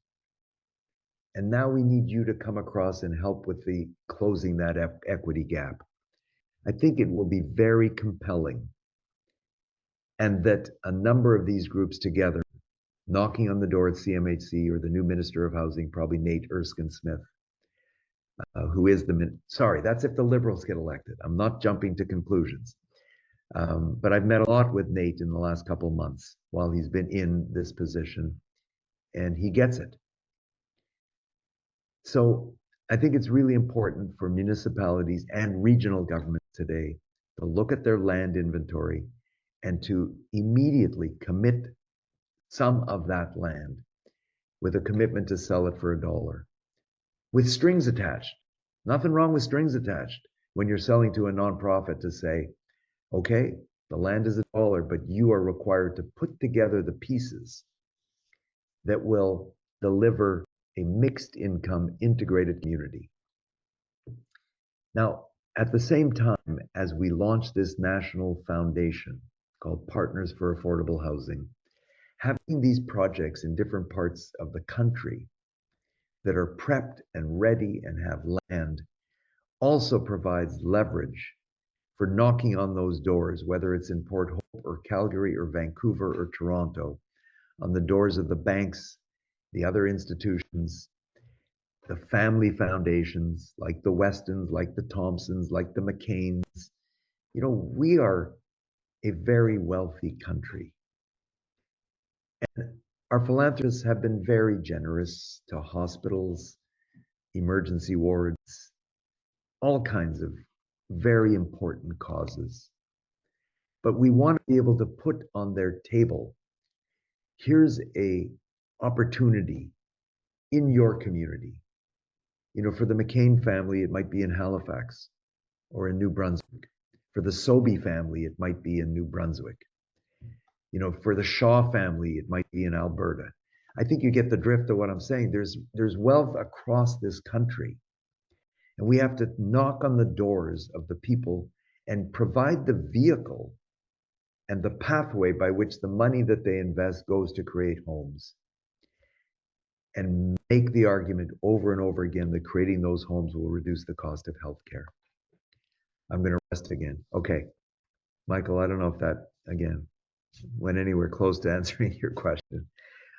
And now we need you to come across and help with the closing that equity gap. I think it will be very compelling. And that a number of these groups together, knocking on the door at CMHC or the new Minister of Housing, probably Nate Erskine-Smith, who is sorry, that's if the Liberals get elected. I'm not jumping to conclusions. But I've met a lot with Nate in the last couple of months while he's been in this position, and he gets it. So I think it's really important for municipalities and regional governments today to look at their land inventory and to immediately commit some of that land with a commitment to sell it for $1 with strings attached. Nothing wrong with strings attached when you're selling to a nonprofit to say, okay, the land is $1, but you are required to put together the pieces that will deliver a mixed income integrated community. Now, at the same time as we launch this national foundation called Partners for Affordable Housing, having these projects in different parts of the country that are prepped and ready and have land also provides leverage for knocking on those doors, whether it's in Port Hope or Calgary or Vancouver or Toronto, on the doors of the banks, the other institutions, the family foundations like the Westons, like the Thompsons, like the McCains. You know, we are a very wealthy country. And our philanthropists have been very generous to hospitals, emergency wards, all kinds of very important causes. But we want to be able to put on their table, here's a opportunity in your community. You know, for the McCain family, it might be in Halifax or in New Brunswick. For the Sobey family, it might be in New Brunswick. You know, for the Shaw family, it might be in Alberta. I think you get the drift of what I'm saying. There's wealth across this country. And we have to knock on the doors of the people and provide the vehicle and the pathway by which the money that they invest goes to create homes. And make the argument over and over again that creating those homes will reduce the cost of healthcare. I'm going to rest again. Okay. Michael, I don't know if that, again, went anywhere close to answering your question.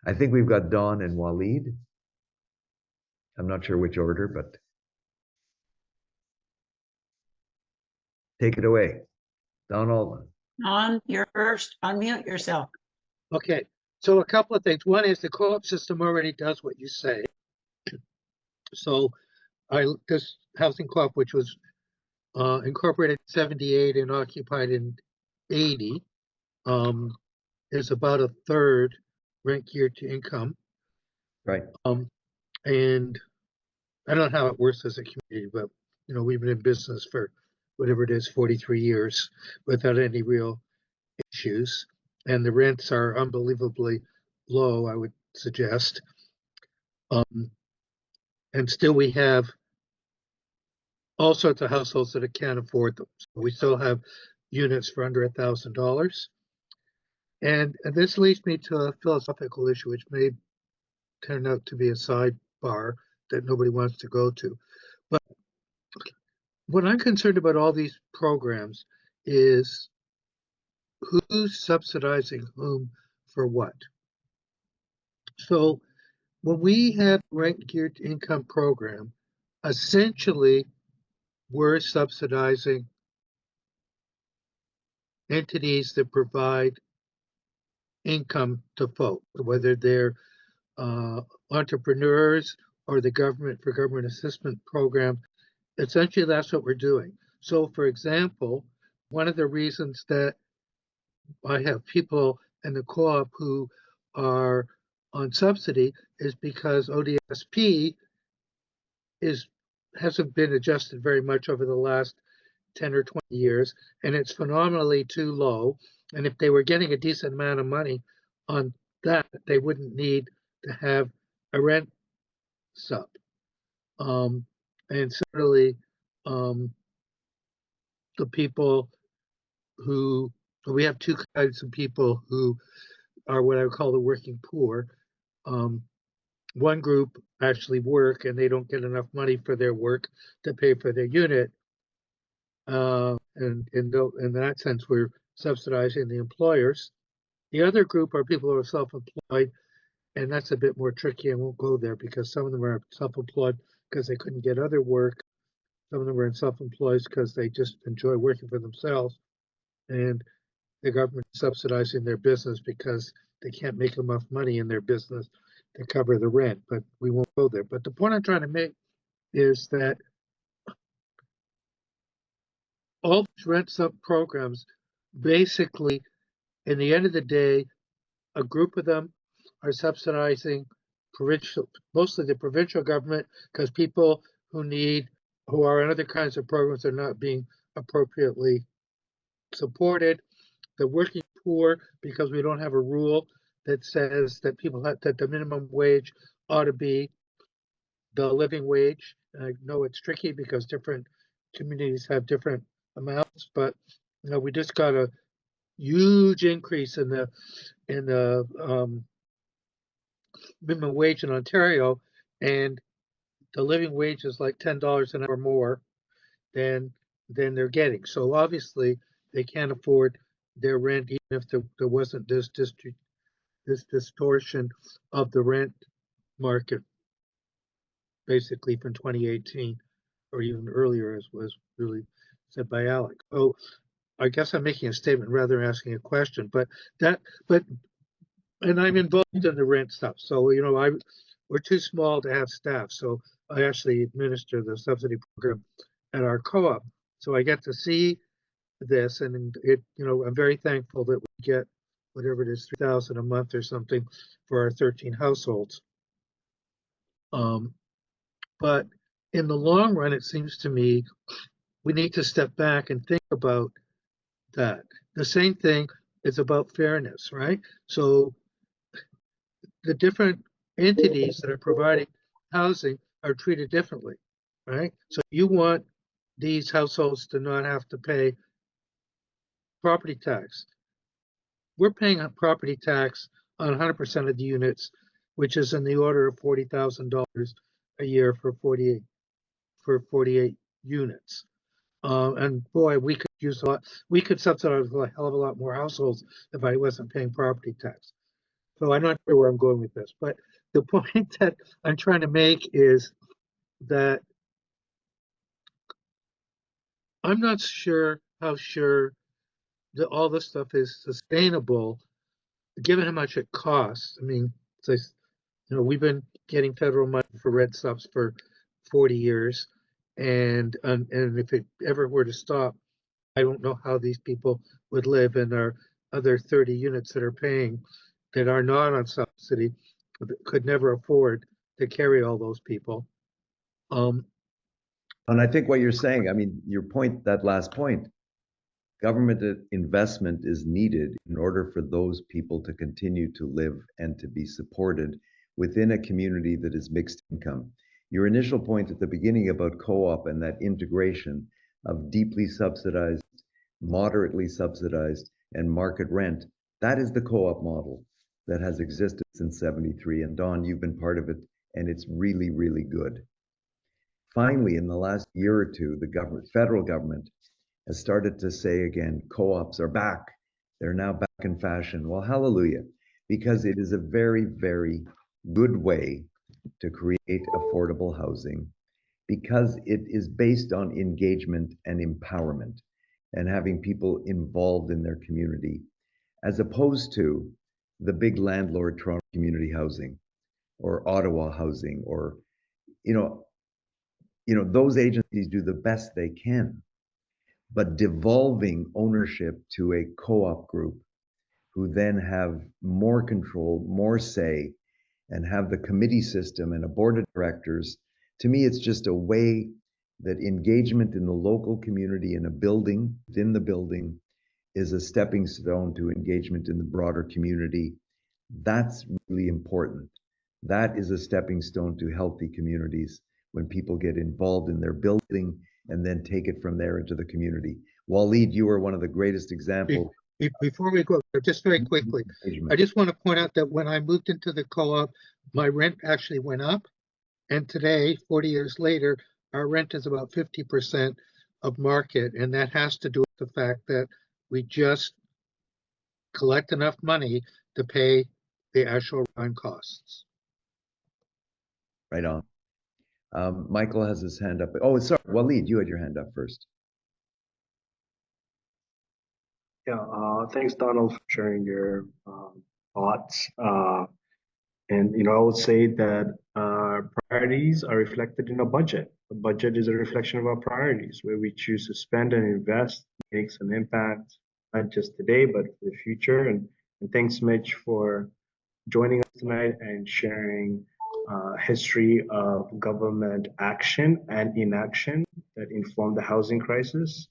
I think we've got Don and Waleed. I'm not sure which order, but take it away. Don Altman. On your first, unmute yourself. Okay, so a couple of things. One is the co-op system already does what you say. So this housing co-op, which was incorporated in 78 and occupied in 80, is about a third rent geared to income. Right. And I don't know how it works as a community, but you know, we've been in business for whatever it is, 43 years without any real issues. And the rents are unbelievably low, I would suggest. And still we have all sorts of households that can't afford them. So we still have units for under $1,000. And this leads me to a philosophical issue, which may turn out to be a sidebar that nobody wants to go to. But what I'm concerned about all these programs is who's subsidizing whom for what. So when we have rent geared income program, essentially we're subsidizing entities that provide income to folks, whether they're entrepreneurs or the government for government assistance program. Essentially, that's what we're doing. So, for example, one of the reasons that I have people in the co-op who are on subsidy is because ODSP hasn't been adjusted very much over the last 10 or 20 years, and it's phenomenally too low. And if they were getting a decent amount of money on that, they wouldn't need to have a rent sub. And certainly the people who, we have two kinds of people who are what I would call the working poor. One group actually work and they don't get enough money for their work to pay for their unit. And in that sense, we're subsidizing the employers. The other group are people who are self-employed, and that's a bit more tricky. I won't go there because some of them are self-employed because they couldn't get other work. Some of them are in self-employed because they just enjoy working for themselves. And the government is subsidizing their business because they can't make enough money in their business to cover the rent, but we won't go there. But the point I'm trying to make is that all these rent sub programs, basically, in the end of the day, a group of them are subsidizing mostly the provincial government, because people who are in other kinds of programs are not being appropriately supported. The working poor, because we don't have a rule that says that that the minimum wage ought to be the living wage. I know it's tricky because different communities have different amounts, but we just got a huge increase in the minimum wage in Ontario, and the living wage is like $10 an hour more than they're getting. So obviously they can't afford their rent, even if there wasn't this distortion of the rent market, basically from 2018 or even earlier, as was really said by Alex. So I guess I'm making a statement rather than asking a question, and I'm involved in the rent stuff. So, we're too small to have staff. So I actually administer the subsidy program at our co-op. So I get to see this, and I'm very thankful that we get whatever it is, $3,000 a month or something for our 13 households. But in the long run, it seems to me we need to step back and think about that. The same thing is about fairness, right? So the different entities that are providing housing are treated differently, right? So you want these households to not have to pay property tax. We're paying a property tax on 100% of the units, which is in the order of $40,000 a year for 48 units. And boy, we could use a lot. We could subsidize a hell of a lot more households if I wasn't paying property tax. So I'm not sure where I'm going with this, but the point that I'm trying to make is that I'm not sure how sure that all this stuff is sustainable, given how much it costs. I mean, we've been getting federal money for red subs for 40 years, and if it ever were to stop, I don't know how these people would live, and our other 30 units that are paying that are not on subsidy could never afford to carry all those people. And I think what you're saying, I mean, that last point, government investment is needed in order for those people to continue to live and to be supported within a community that is mixed income. Your initial point at the beginning about co-op and that integration of deeply subsidized, moderately subsidized, and market rent, that is the co-op model that has existed since '73. And Don, you've been part of it, and it's really, really good. Finally, in the last year or two, the federal government has started to say again, co-ops are back. They're now back in fashion. Well, hallelujah, because it is a very, very good way to create affordable housing, because it is based on engagement and empowerment and having people involved in their community, as opposed to the big landlord Toronto Community Housing or Ottawa Housing, or those agencies do the best they can, but devolving ownership to a co-op group who then have more control, more say, and have the committee system and a board of directors. To me, it's just a way that engagement in the local community in a building, within the building, is a stepping stone to engagement in the broader community. That's really important. That is a stepping stone to healthy communities, when people get involved in their building and then take it from there into the community. Waleed, you are one of the greatest examples. Before we go, just very quickly, I just want to point out that when I moved into the co-op, my rent actually went up. And today, 40 years later, our rent is about 50% of market. And that has to do with the fact that we just collect enough money to pay the actual run costs. Right on. Michael has his hand up. Oh, sorry, Waleed, you had your hand up first. Yeah, thanks, Donald, for sharing your thoughts. And I would say that priorities are reflected in a budget. A budget is a reflection of our priorities, where we choose to spend and invest makes an impact, not just today, but for the future. And thanks, Mitch, for joining us tonight and sharing history of government action and inaction that informed the housing crisis.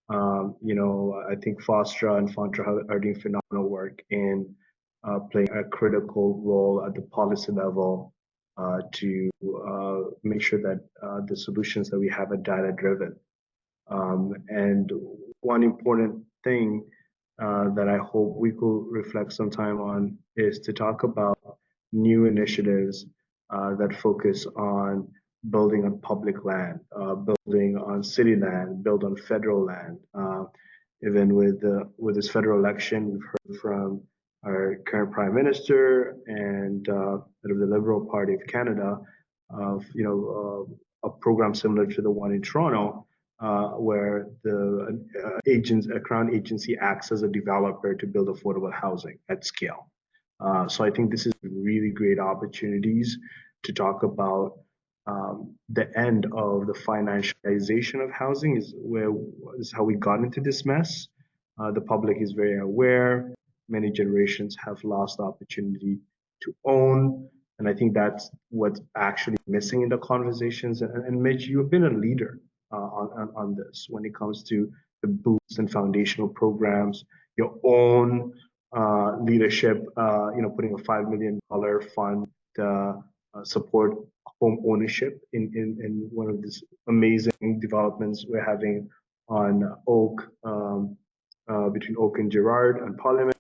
I think FoSTRA and FoNTRA are doing phenomenal work in playing a critical role at the policy level to make sure that the solutions that we have are data-driven. And one important thing that I hope we could reflect some time on is to talk about new initiatives that focus on building on public land, building on city land, build on federal land. Even with this federal election, we've heard from our current Prime Minister and of the Liberal Party of Canada of a program similar to the one in Toronto, where a Crown agency acts as a developer to build affordable housing at scale. So I think this is really great opportunities to talk about the end of the financialization of housing is how we got into this mess. The public is very aware. Many generations have lost the opportunity to own. And I think that's what's actually missing in the conversations. And Mitch, you've been a leader on this when it comes to the boost and foundational programs, your own leadership, putting a $5 million fund to support home ownership in one of these amazing developments we're having on Oak, between Oak and Gerrard and Parliament.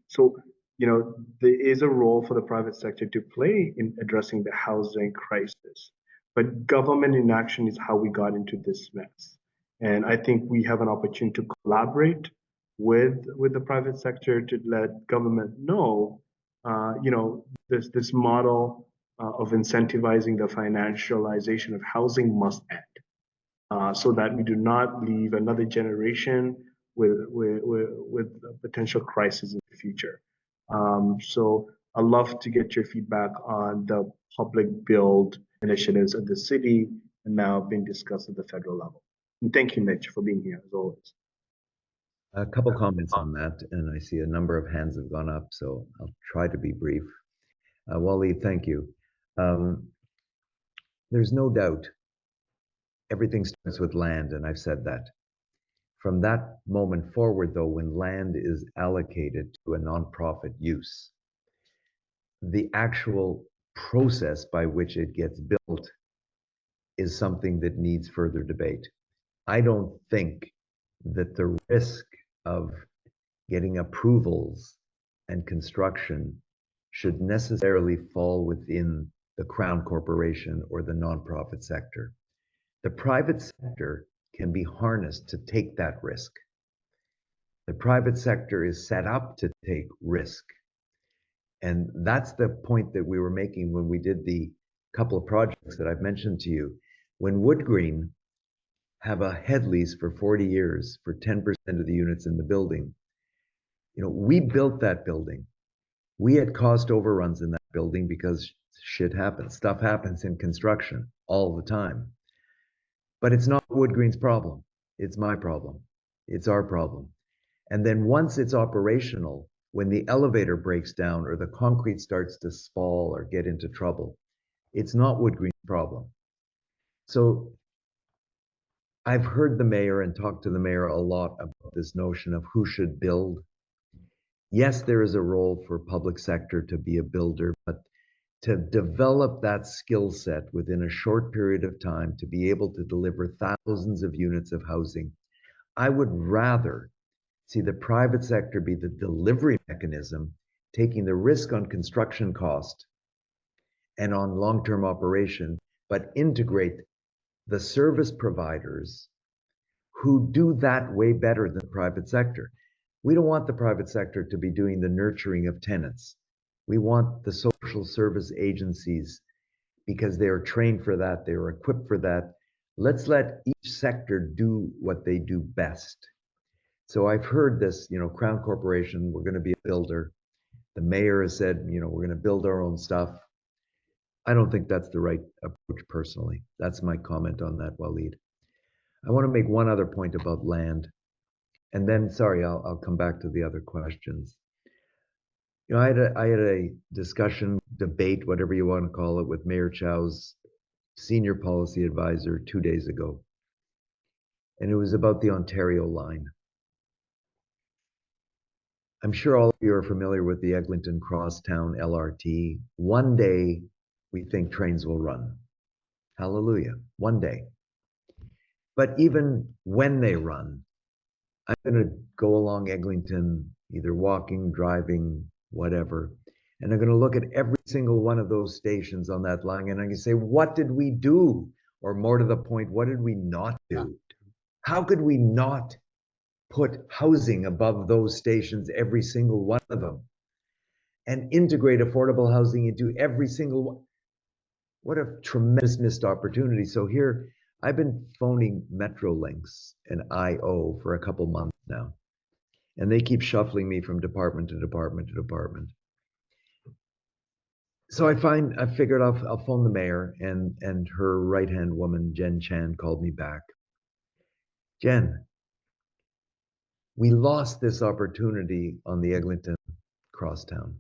So, there is a role for the private sector to play in addressing the housing crisis. But government inaction is how we got into this mess. And I think we have an opportunity to collaborate with the private sector to let government know, this model of incentivizing the financialization of housing must end, so that we do not leave another generation with a potential crisis in the future. So I'd love to get your feedback on the public build initiatives at the city and now being discussed at the federal level. And thank you, Mitch, for being here as always. A couple comments on that, and I see a number of hands have gone up, so I'll try to be brief. Waleed, thank you. There's no doubt everything starts with land, and I've said that. From that moment forward, though, when land is allocated to a nonprofit use, the actual process by which it gets built is something that needs further debate. I don't think that the risk of getting approvals and construction should necessarily fall within the Crown Corporation or the nonprofit sector. The private sector can be harnessed to take that risk. The private sector is set up to take risk. And that's the point that we were making when we did the couple of projects that I've mentioned to you. When Wood Green have a head lease for 40 years for 10% of the units in the building, we built that building. We had cost overruns in that building because shit happens. Stuff happens in construction all the time. But it's not Wood Green's problem. It's my problem. It's our problem. And then once it's operational, when the elevator breaks down or the concrete starts to spall or get into trouble, it's not Wood Green's problem. So I've heard the mayor and talked to the mayor a lot about this notion of who should build. Yes, there is a role for public sector to be a builder, but to develop that skill set within a short period of time to be able to deliver thousands of units of housing, I would rather see the private sector be the delivery mechanism, taking the risk on construction cost and on long-term operation, but integrate the service providers who do that way better than the private sector. We don't want the private sector to be doing the nurturing of tenants. We want the social service agencies, because they are trained for that, they are equipped for that. Let's let each sector do what they do best. So I've heard this, Crown Corporation, we're going to be a builder. The mayor has said, we're going to build our own stuff. I don't think that's the right approach personally. That's my comment on that, Waleed. I want to make one other point about land. And then, sorry, I'll come back to the other questions. You know, I had a discussion, debate, whatever you want to call it, with Mayor Chow's senior policy advisor 2 days ago. And it was about the Ontario line. I'm sure all of you are familiar with the Eglinton Crosstown LRT. One day, we think trains will run. Hallelujah. One day. But even when they run, I'm going to go along Eglinton, either walking, driving, whatever, and I'm going to look at every single one of those stations on that line, and I'm going to say, what did we do? Or more to the point, what did we not do? How could we not put housing above those stations, every single one of them, and integrate affordable housing into every single one? What a tremendous missed opportunity. So here, I've been phoning Metrolinx and IO for a couple months now, and they keep shuffling me from department to department to department. So I figured I'll phone the mayor, and her right-hand woman, Jen Chan, called me back. Jen, we lost this opportunity on the Eglinton Crosstown.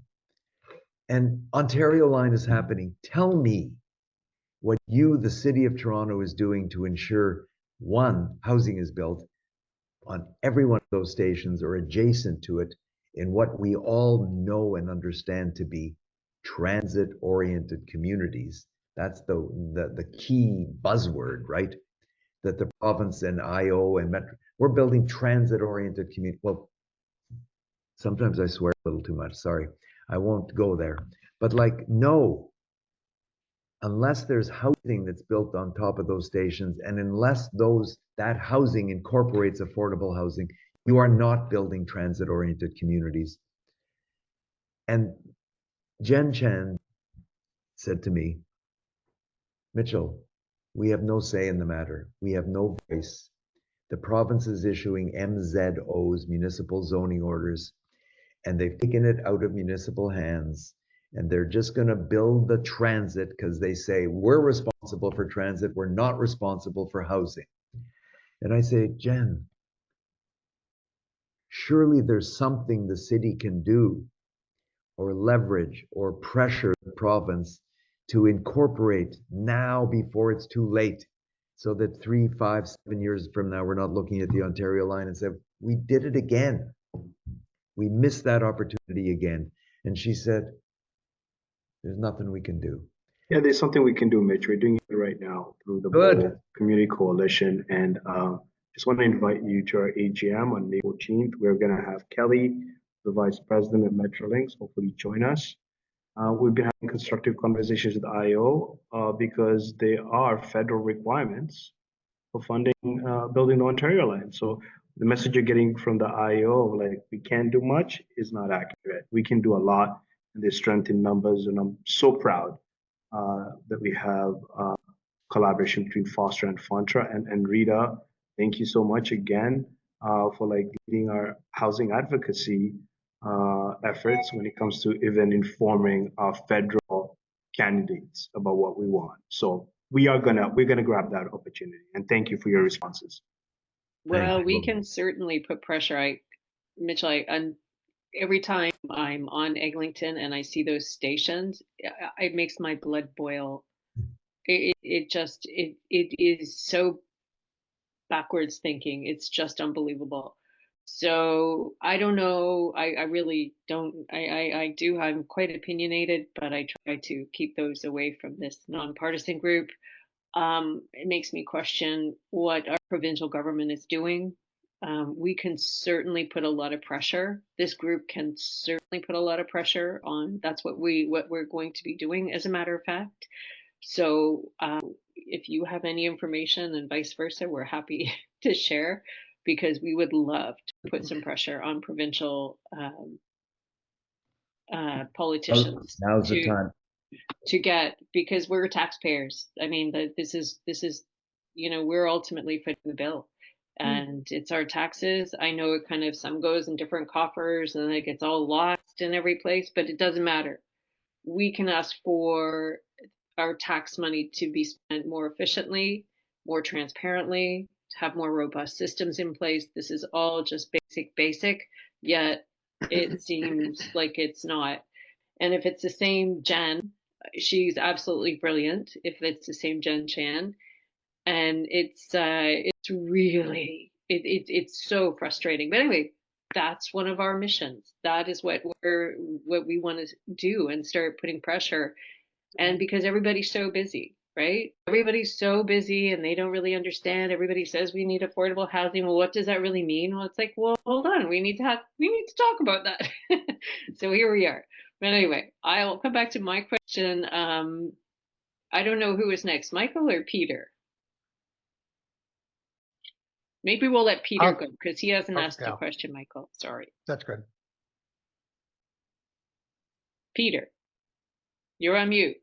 And Ontario Line is happening. Tell me what you, the City of Toronto, is doing to ensure, one, housing is built on every one of those stations or adjacent to it in what we all know and understand to be transit-oriented communities. That's the key buzzword, right? That the province and IO and Metro, we're building transit-oriented community. Well, sometimes I swear a little too much, sorry. I won't go there. But like, no, unless there's housing that's built on top of those stations, and unless that housing incorporates affordable housing, you are not building transit-oriented communities. And Jen Chan said to me, Mitchell, we have no say in the matter. We have no voice. The province is issuing MZOs, municipal zoning orders, and they've taken it out of municipal hands, and they're just going to build the transit because they say we're responsible for transit, we're not responsible for housing. And I say, Jen, surely there's something the city can do or leverage or pressure the province to incorporate now before it's too late, so that 3, 5, 7 years from now, we're not looking at the Ontario line and say, we did it again. We missed that opportunity again. And she said, there's nothing we can do. Yeah, there's something we can do, Mitch. We're doing it right now through the Bold Community Coalition. And just want to invite you to our AGM on May 14th. We're going to have Kelly, the Vice President of Metrolinx, hopefully join us. We've been having constructive conversations with IO because there are federal requirements for funding building the Ontario line. So the message you're getting from the IO, like we can't do much, is not accurate. We can do a lot, and there's strength in numbers, and I'm so proud that we have collaboration between FoSTRA and FoNTRA. And Rita, thank you so much again for like leading our housing advocacy efforts when it comes to even informing our federal candidates about what we want. So we're gonna grab that opportunity, and thank you for your responses. Well, we can certainly put pressure. Mitchell, every time I'm on Eglinton and I see those stations, it makes my blood boil. It is so backwards thinking. It's just unbelievable. So I don't know. I really don't. I'm quite opinionated, but I try to keep those away from this nonpartisan group. It makes me question what our provincial government is doing. We can certainly put a lot of pressure. This group can certainly put a lot of pressure on. That's what we're going to be doing, as a matter of fact. So if you have any information and vice versa, we're happy to share, because we would love to put some pressure on provincial politicians. Now's the time to get, because we're taxpayers. I mean, this is we're ultimately footing the bill, and it's our taxes. I know it kind of, some goes in different coffers and it gets all lost in every place, but it doesn't matter. We can ask for our tax money to be spent more efficiently, more transparently, to have more robust systems in place. This is all just basic, yet it seems like it's not. And if it's the same Jen, she's absolutely brilliant. If it's the same Jen Chan, and it's really it's so frustrating. But anyway, that's one of our missions. That is what we want to do and start putting pressure. And because everybody's so busy, right? Everybody's so busy and they don't really understand. Everybody says we need affordable housing. Well, what does that really mean? Well, it's like, well, hold on, we need to talk about that. So here we are. But anyway, I'll come back to my question. I don't know who is next, Michael or Peter? Maybe we'll let Peter go because he hasn't asked a question, Michael. Sorry. That's good. Peter, you're on mute.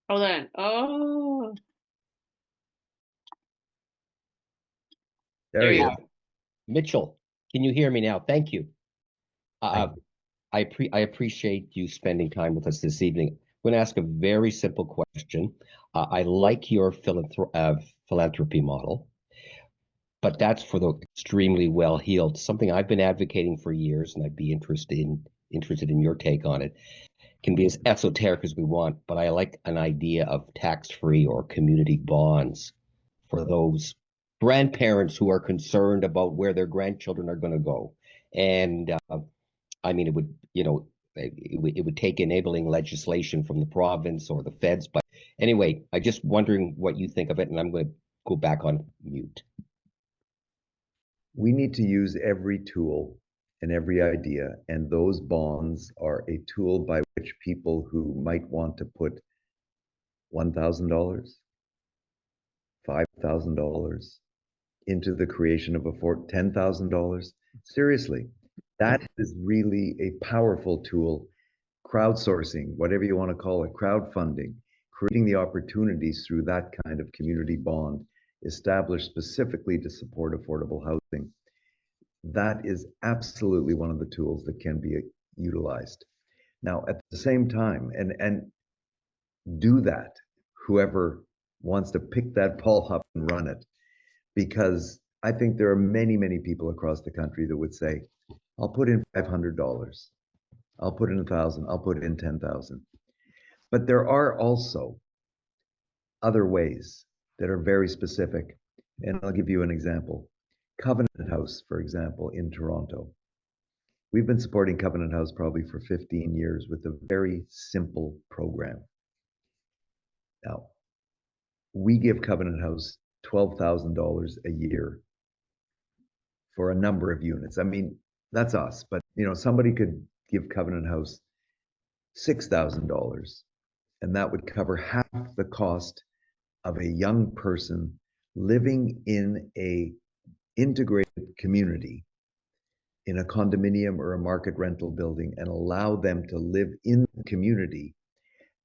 Hold on. Oh. There you go. Mitchell, can you hear me now? Thank you. I appreciate you spending time with us this evening. I'm going to ask a very simple question. I like your philanthropy model, but that's for the extremely well-heeled. Something I've been advocating for years, and I'd be interested in your take on it. Can be as esoteric as we want, but I like an idea of tax-free or community bonds for those grandparents who are concerned about where their grandchildren are going to go. And I mean, it would take enabling legislation from the province or the feds. But anyway, I'm just wondering what you think of it, and I'm going to go back on mute. We need to use every tool and every idea, and those bonds are a tool by which people who might want to put $1,000, $5,000 into the creation of a fort, $10,000. Seriously, that is really a powerful tool. Crowdsourcing, whatever you want to call it, crowdfunding, creating the opportunities through that kind of community bond established specifically to support affordable housing. That is absolutely one of the tools that can be utilized. Now, at the same time, and do that, whoever wants to pick that ball up and run it, because I think there are many, many people across the country that would say, I'll put in $500, I'll put in 1,000, I'll put in 10,000. But there are also other ways that are very specific, and I'll give you an example. Covenant House, for example, in Toronto. We've been supporting Covenant House probably for 15 years with a very simple program. Now, we give Covenant House $12,000 a year for a number of units. I mean, that's us, but somebody could give Covenant House $6,000, and that would cover half the cost of a young person living in a integrated community in a condominium or a market rental building, and allow them to live in the community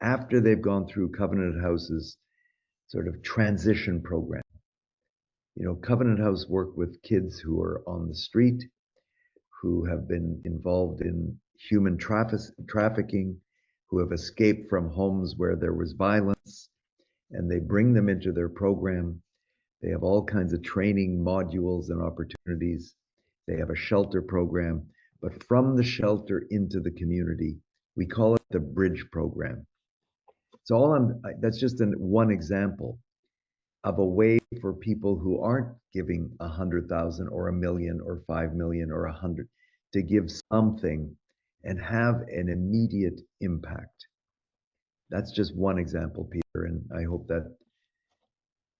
after they've gone through Covenant House's sort of transition program. Covenant House work with kids who are on the street, who have been involved in human trafficking, who have escaped from homes where there was violence, and they bring them into their program. They have all kinds of training modules and opportunities. They have a shelter program, but from the shelter into the community, we call it the Bridge Program. So that's just one example of a way for people who aren't giving 100,000 or 1 million or 5 million or 100 to give something and have an immediate impact. That's just one example, Peter, and I hope that.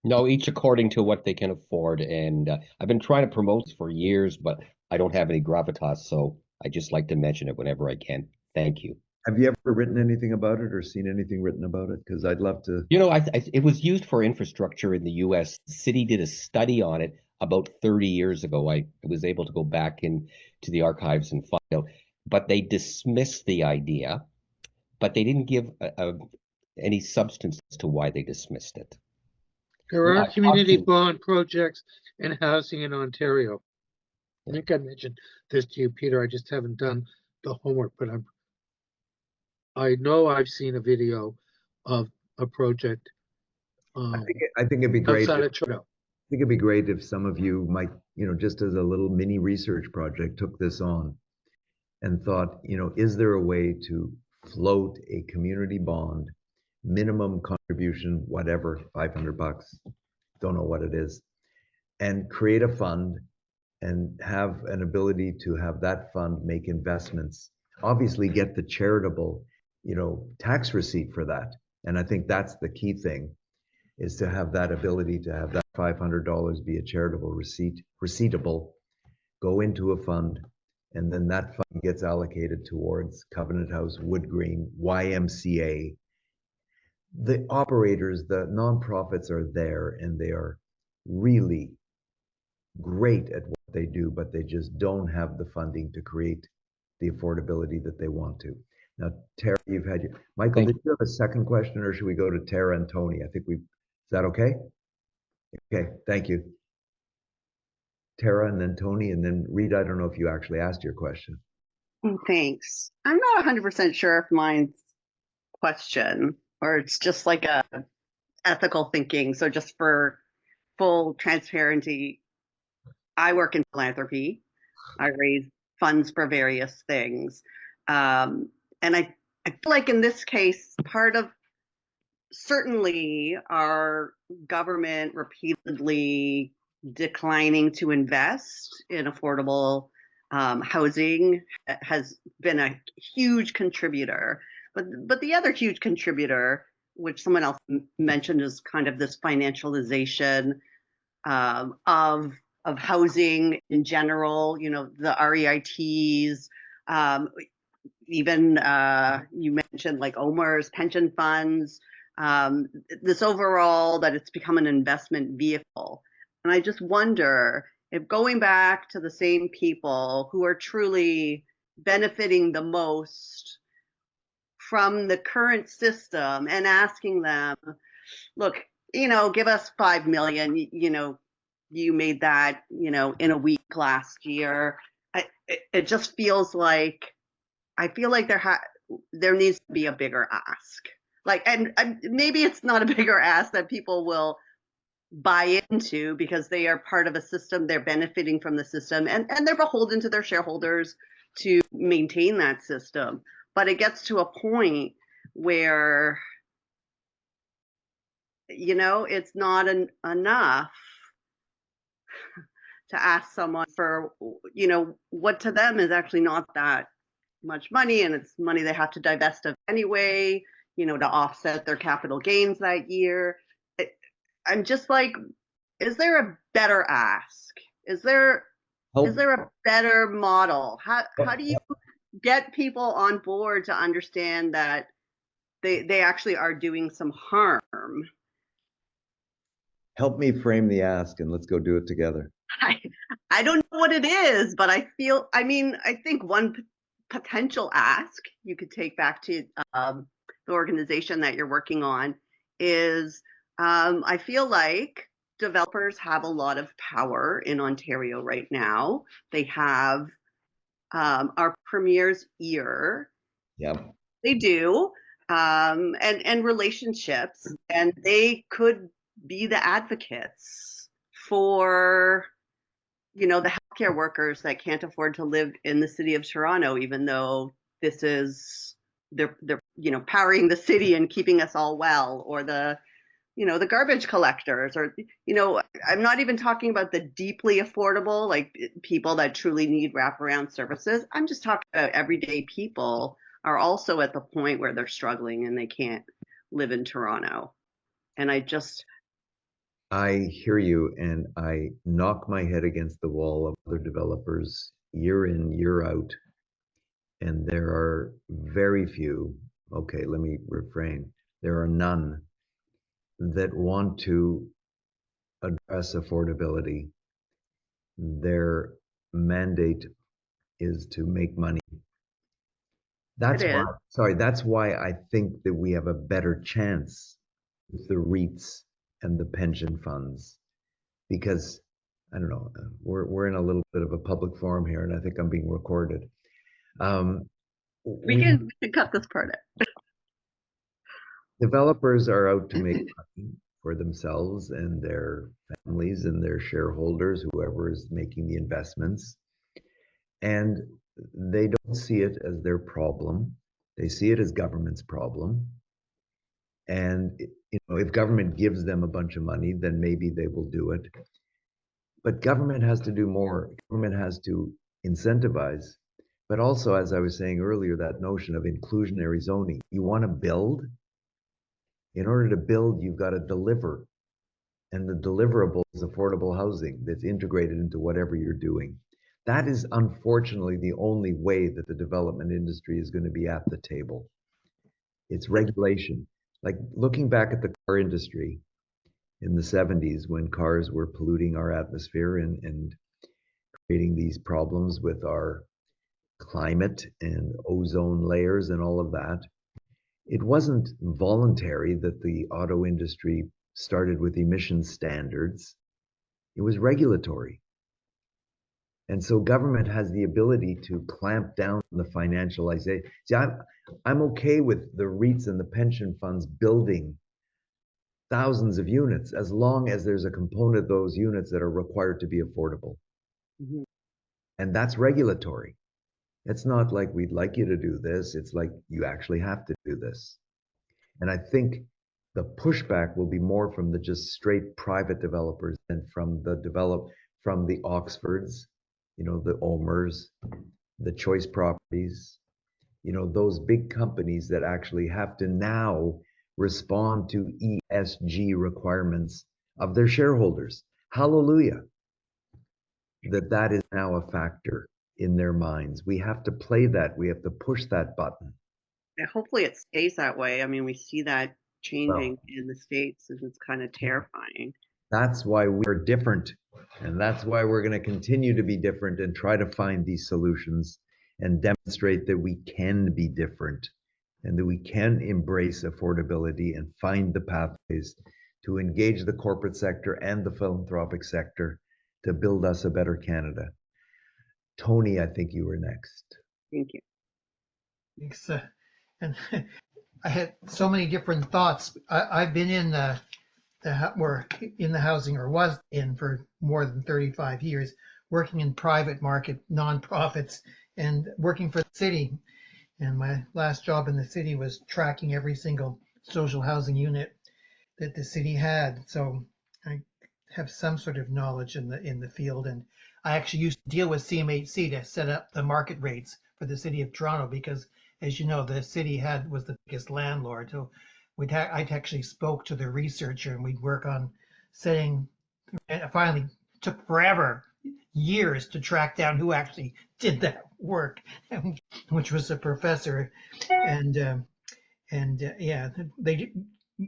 No, each according to what they can afford. And I've been trying to promote this for years, but I don't have any gravitas, so I just like to mention it whenever I can. Thank you. Have you ever written anything about it or seen anything written about it? Because I'd love to. It was used for infrastructure in the U.S. The city did a study on it about 30 years ago. I was able to go back into the archives and find out, but they dismissed the idea, but they didn't give any substance as to why they dismissed it. There are community bond projects and housing in Ontario. I think I mentioned this to you, Peter. I just haven't done the homework, but I know I've seen a video of a project. I think it'd be great. Outside of Toronto. think it'd be great if some of you might, just as a little mini research project, took this on and thought, is there a way to float a community bond, minimum contribution, whatever, $500, don't know what it is, and create a fund and have an ability to have that fund make investments, obviously get the charitable, tax receipt for that. And I think that's the key thing, is to have that ability to have that $500 be a charitable receivable, go into a fund, and then that fund gets allocated towards Covenant House, Wood Green, YMCA. The operators, the nonprofits are there, and they are really great at what they do, but they just don't have the funding to create the affordability that they want to. Now, Tara, you've had your, Michael, did you have a second question, or should we go to Tara and Tony? I think is that okay? Okay, thank you. Tara and then Tony, and then Rita, I don't know if you actually asked your question. Thanks. I'm not 100% sure if mine's question or it's just like a ethical thinking. So just for full transparency, I work in philanthropy. I raise funds for various things. And I feel like in this case, part of certainly our government repeatedly declining to invest in affordable housing has been a huge contributor. But the other huge contributor, which someone else mentioned, is kind of this financialization of housing in general. The REITs, even you mentioned like OMERS, pension funds. This overall that it's become an investment vehicle. And I just wonder if going back to the same people who are truly benefiting the most from the current system and asking them, look, give us 5 million, you made that, in a week last year. It just feels like, I feel like there needs to be a bigger ask. And maybe it's not a bigger ask that people will buy into because they are part of a system, they're benefiting from the system, and they're beholden to their shareholders to maintain that system. But it gets to a point where, it's not enough to ask someone for, what to them is actually not that much money, and it's money they have to divest of anyway, to offset their capital gains that year. I'm just like, is there a better ask? Is there a better model? How do you get people on board to understand that they actually are doing some harm? Help me frame the ask, and let's go do it together. I don't know what it is, but I think one potential ask you could take back to the organization that you're working on is, I feel like developers have a lot of power in Ontario right now. They have our premier's ear. Yep. They do. And relationships, and they could be the advocates for, the healthcare workers that can't afford to live in the city of Toronto, even though this is, they're powering the city and keeping us all well, or the garbage collectors, or, I'm not even talking about the deeply affordable, like people that truly need wraparound services. I'm just talking about everyday people are also at the point where they're struggling and they can't live in Toronto. And I hear you, and I knock my head against the wall of other developers year in, year out, and there are very few, okay, let me refrain, there are none that want to address affordability. Their mandate is to make money. That's why I think that we have a better chance with the REITs and the pension funds, because I don't know, we're in a little bit of a public forum here, and I think I'm being recorded. We can cut this part out. Developers are out to make money for themselves and their families and their shareholders, whoever is making the investments. And they don't see it as their problem. They see it as government's problem. And if government gives them a bunch of money, then maybe they will do it. But government has to do more. Government has to incentivize. But also, as I was saying earlier, that notion of inclusionary zoning. You want to build? In order to build, you've got to deliver. And the deliverable is affordable housing that's integrated into whatever you're doing. That is unfortunately the only way that the development industry is going to be at the table. It's regulation. Like looking back at the car industry in the 70s when cars were polluting our atmosphere and creating these problems with our climate and ozone layers and all of that. It wasn't voluntary that the auto industry started with emission standards. It was regulatory. And so government has the ability to clamp down on the financialization. See, I'm okay with the REITs and the pension funds building thousands of units as long as there's a component of those units that are required to be affordable. Mhm. And that's regulatory. It's not like we'd like you to do this. It's like you actually have to do this. And I think the pushback will be more from the just straight private developers than from the Oxfords, the Omers, the Choice Properties, those big companies that actually have to now respond to ESG requirements of their shareholders. Hallelujah. That is now a factor in their minds. We have to play that. We have to push that button. Yeah, hopefully it stays that way. I mean, we see that changing in the States, and it's kind of terrifying. That's why we are different. And that's why we're going to continue to be different and try to find these solutions and demonstrate that we can be different and that we can embrace affordability and find the pathways to engage the corporate sector and the philanthropic sector to build us a better Canada. Tony, I think you were next. Thank you. Thanks. And I had so many different thoughts. I've been in the housing, or was in, for more than 35 years, working in private market nonprofits and working for the city. And my last job in the city was tracking every single social housing unit that the city had. So I have some sort of knowledge in the field. And I actually used to deal with CMHC to set up the market rates for the city of Toronto because, as you know, the city was the biggest landlord. So I actually spoke to the researcher and we'd work on setting, and it finally took forever, years, to track down who actually did that work, which was a professor. And yeah,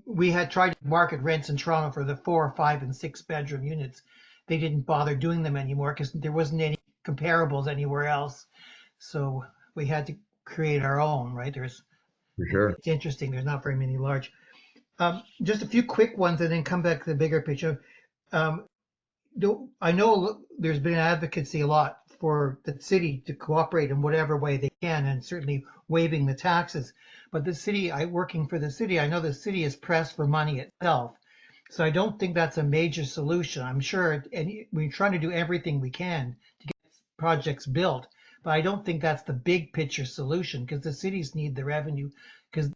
we had tried to market rents in Toronto for the 4, 5, and 6 bedroom units. They didn't bother doing them anymore because there wasn't any comparables anywhere else. So we had to create our own, right? For sure. It's interesting. There's not very many large. Just a few quick ones and then come back to the bigger picture. I know there's been advocacy a lot for the city to cooperate in whatever way they can, and certainly waiving the taxes. But working for the city, I know the city is pressed for money itself. So I don't think that's a major solution. I'm sure, and we're trying to do everything we can to get projects built, but I don't think that's the big picture solution because the cities need the revenue. Because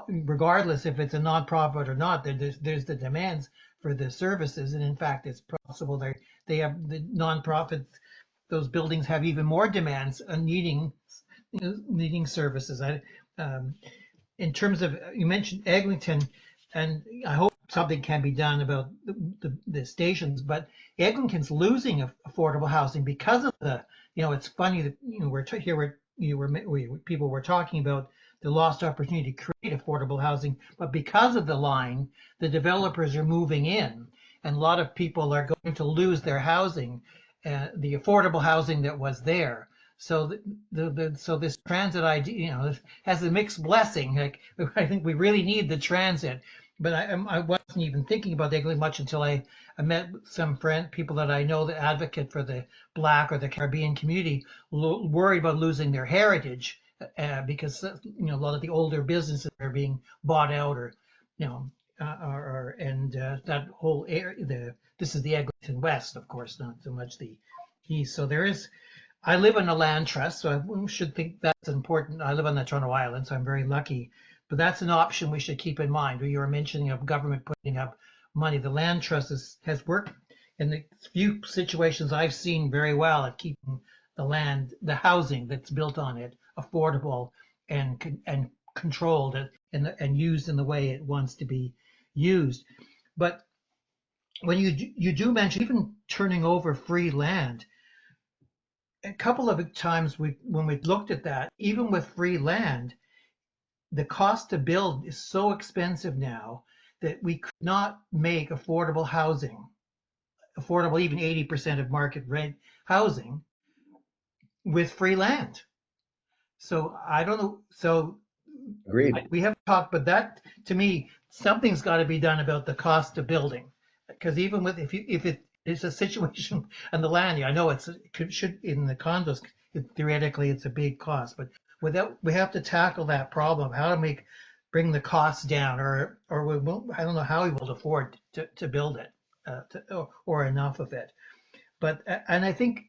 regardless if it's a nonprofit or not, there's the demands for the services, and in fact, it's possible they have the nonprofits. Those buildings have even more demands on needing services. In terms of, you mentioned Eglinton, and I hope something can be done about the stations, but Eglinton's losing affordable housing because of it's funny that people were talking about the lost opportunity to create affordable housing, but because of the line, the developers are moving in, and a lot of people are going to lose their housing, the affordable housing that was there. So so this transit idea, has a mixed blessing. Like, I think we really need the transit, but I wasn't even thinking about Eglinton much until I met some people that I know that advocate for the Black or the Caribbean community, worried about losing their heritage because a lot of the older businesses are being bought out or that whole area. This is the Eglinton West, of course, not so much the east. So there is. I live in a land trust, so I should think that's important. I live on the Toronto Island, so I'm very lucky. But that's an option we should keep in mind. You were mentioning of government putting up money. The land trust has worked in the few situations I've seen very well at keeping the land, the housing that's built on it, affordable and controlled and used in the way it wants to be used. But when you do mention even turning over free land, a couple of times when we've looked at that, even with free land, the cost to build is so expensive now that we could not make affordable housing, affordable even 80% of market rent housing with free land. So I don't know. So Agreed. we have talked, but that to me, something's got to be done about the cost of building, because even with if it is a situation and the land, I know it should in the condos, theoretically it's a big cost, but without we have to tackle that problem of how to bring the costs down, or we won't, I don't know how we will afford to build it, or enough of it. But and I think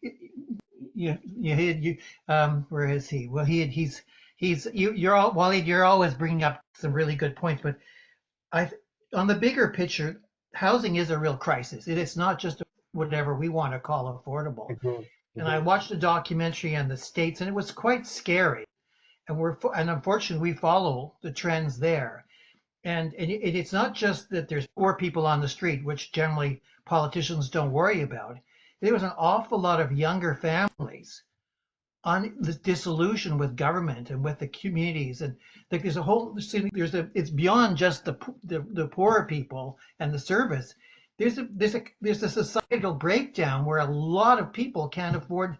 where is he? Well, he's you're all Waleed, you're always bringing up some really good points, but on the bigger picture, housing is a real crisis. It is not just whatever we want to call affordable. And I watched a documentary on the States, and it was quite scary. And unfortunately, we follow the trends there. And it's not just that there's poor people on the street, which generally politicians don't worry about. There was an awful lot of younger families on the disillusion with government and with the communities, and like there's a whole it's beyond just the poorer people and the service. There's a societal breakdown where a lot of people can't afford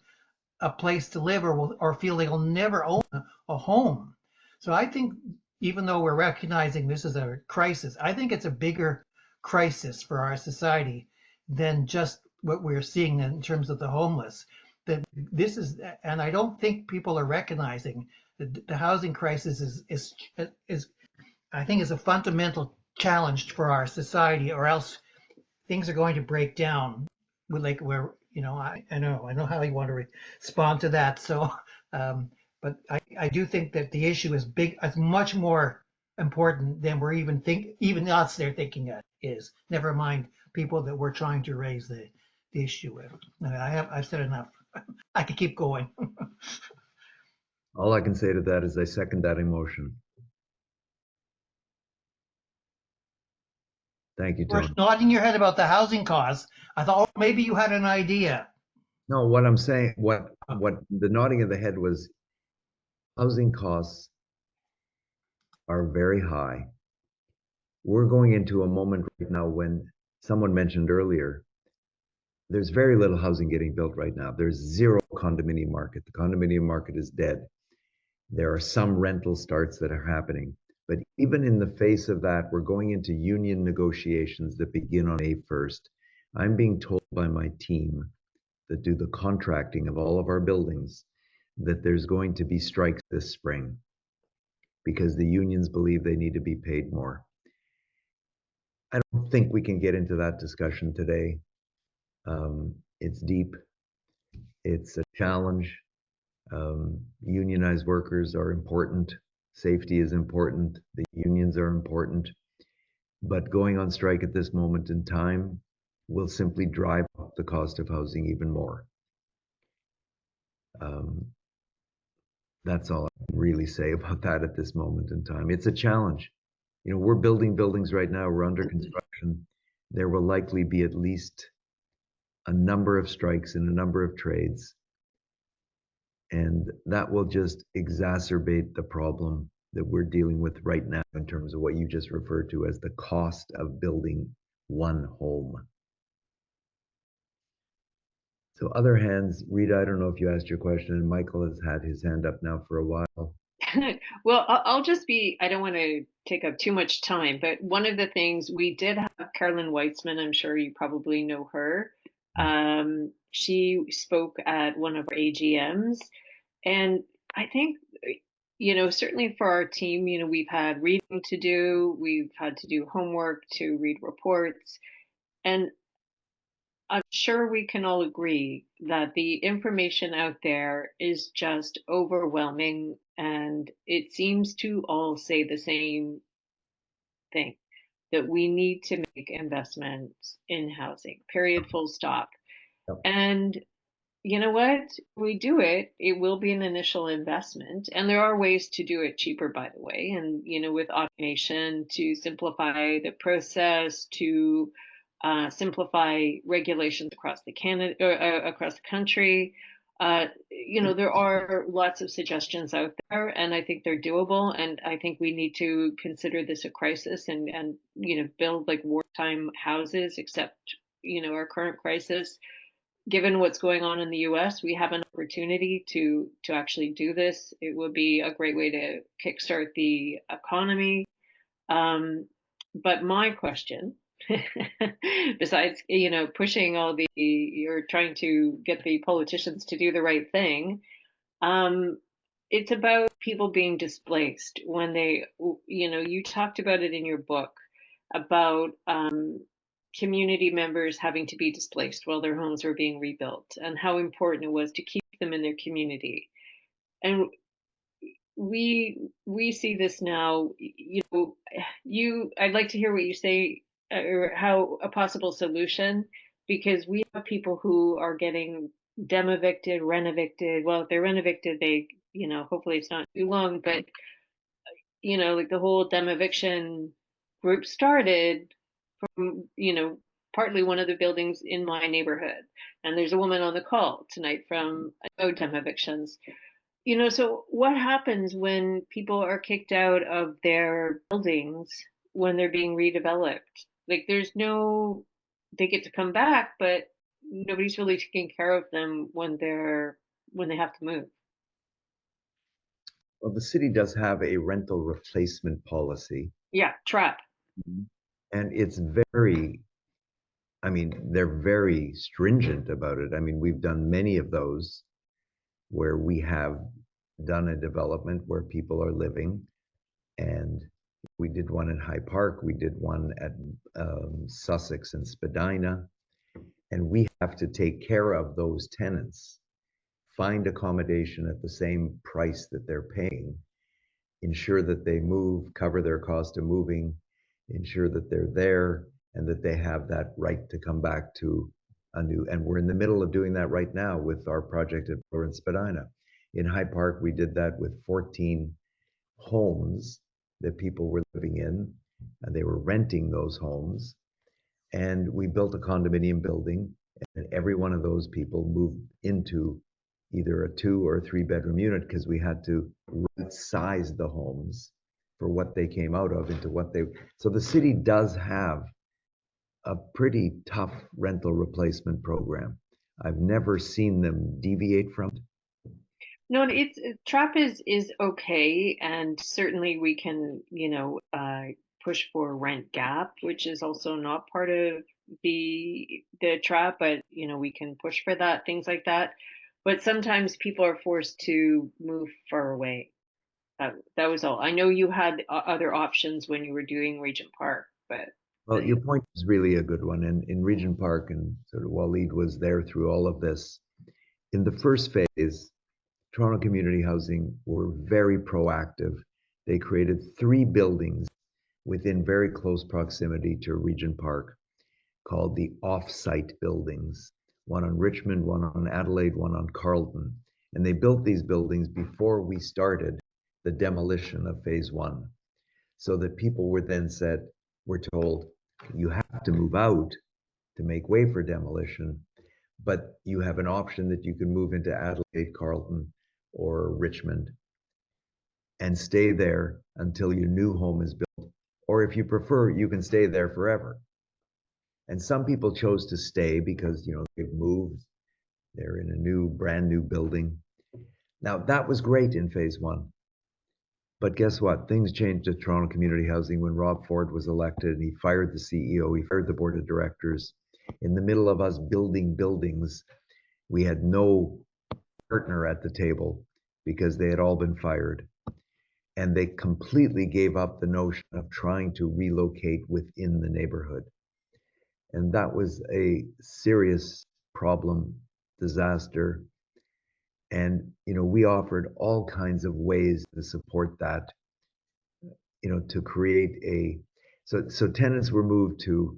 a place to live, or feel they'll never own a home. So I think even though we're recognizing this is a crisis, I think it's a bigger crisis for our society than just what we're seeing in terms of the homeless. That this is, and I don't think people are recognizing that the housing crisis is I think is a fundamental challenge for our society, or else things are going to break down. With like where I know how you want to respond to that. So, but I do think that the issue is big. It's much more important than we're even us they're thinking it is. Never mind people that we're trying to raise the issue with. I've said enough. I could keep going. All I can say to that is I second that emotion. Thank you, Tony. Nodding your head about the housing costs. I thought maybe you had an idea. No, what I'm saying, what the nodding of the head was, housing costs are very high. We're going into a moment right now when someone mentioned earlier, there's very little housing getting built right now. There's zero condominium market. The condominium market is dead. There are some rental starts that are happening. But even in the face of that, we're going into union negotiations that begin on May 1st. I'm being told by my team that do the contracting of all of our buildings that there's going to be strikes this spring because the unions believe they need to be paid more. I don't think we can get into that discussion today. It's deep. It's a challenge. Unionized workers are important. Safety is important. The unions are important. But going on strike at this moment in time will simply drive up the cost of housing even more. That's all I can really say about that at this moment in time. It's a challenge. We're building buildings right now. We're under construction. There will likely be at least a number of strikes in a number of trades. And that will just exacerbate the problem that we're dealing with right now in terms of what you just referred to as the cost of building one home. So other hands, Rita, I don't know if you asked your question, and Michael has had his hand up now for a while. Well, I'll just I don't want to take up too much time, but one of the things we did have Carolyn Weitzman, I'm sure you probably know her. She spoke at one of our AGMs, and I think, certainly for our team, we've had reading to do, we've had to do homework to read reports, and I'm sure we can all agree that the information out there is just overwhelming, and it seems to all say the same thing, that we need to make investments in housing, period, full stop. Yep. And you know what? We do it, it will be an initial investment. And there are ways to do it cheaper, by the way. And, with automation to simplify the process, to simplify regulations across across the country. There are lots of suggestions out there, and I think they're doable. And I think we need to consider this a crisis and build like wartime houses, except, our current crisis. Given what's going on in the US, we have an opportunity to actually do this. It would be a great way to kickstart the economy. But my question, besides, pushing you're trying to get the politicians to do the right thing, it's about people being displaced when you talked about it in your book about community members having to be displaced while their homes were being rebuilt, and how important it was to keep them in their community. And we see this now. I'd like to hear what you say, or how a possible solution, because we have people who are getting dem evicted, rent evicted. Well, if they're rent evicted, they, hopefully it's not too long, but like the whole dem eviction group started from, partly one of the buildings in my neighborhood. And there's a woman on the call tonight from dem evictions. So what happens when people are kicked out of their buildings when they're being redeveloped? Like they get to come back, but nobody's really taking care of them when they have to move. Well, the city does have a rental replacement policy. Yeah, TRAP. And it's they're very stringent about it. We've done many of those where we have done a development where people are living. And we did one in High Park. We did one at Sussex and Spadina. And we have to take care of those tenants, find accommodation at the same price that they're paying, ensure that they move, cover their cost of moving, ensure that they're there, and that they have that right to come back to a new. And we're in the middle of doing that right now with our project at Florence Spadina. In High Park, we did that with 14 homes that people were living in, and they were renting those homes. And we built a condominium building, and every one of those people moved into either a 2 or 3 bedroom unit, because we had to right size the homes for what they came out of into what they. So the city does have a pretty tough rental replacement program. I've never seen them deviate from it. No, TRAP is okay, and certainly we can, push for rent gap, which is also not part of the TRAP, but we can push for that, things like that. But sometimes people are forced to move far away. That was all. I know you had other options when you were doing Regent Park, but. Well, your point is really a good one. And in Regent Park, and sort of Waleed was there through all of this, in the first phase, Toronto Community Housing were very proactive. They created 3 buildings within very close proximity to Regent Park called the off-site buildings, one on Richmond, one on Adelaide, one on Carlton. And they built these buildings before we started the demolition of phase 1. So that people were told, you have to move out to make way for demolition, but you have an option that you can move into Adelaide, Carlton, or Richmond and stay there until your new home is built. Or if you prefer, you can stay there forever. And some people chose to stay because, they've moved, they're in a brand new building. Now, that was great in phase 1. But guess what? Things changed at Toronto Community Housing when Rob Ford was elected, and he fired the CEO, he fired the board of directors. In the middle of us building buildings, we had no partner at the table because they had all been fired. and they completely gave up the notion of trying to relocate within the neighborhood. And that was a serious problem, disaster. And, we offered all kinds of ways to support that, to create so tenants were moved to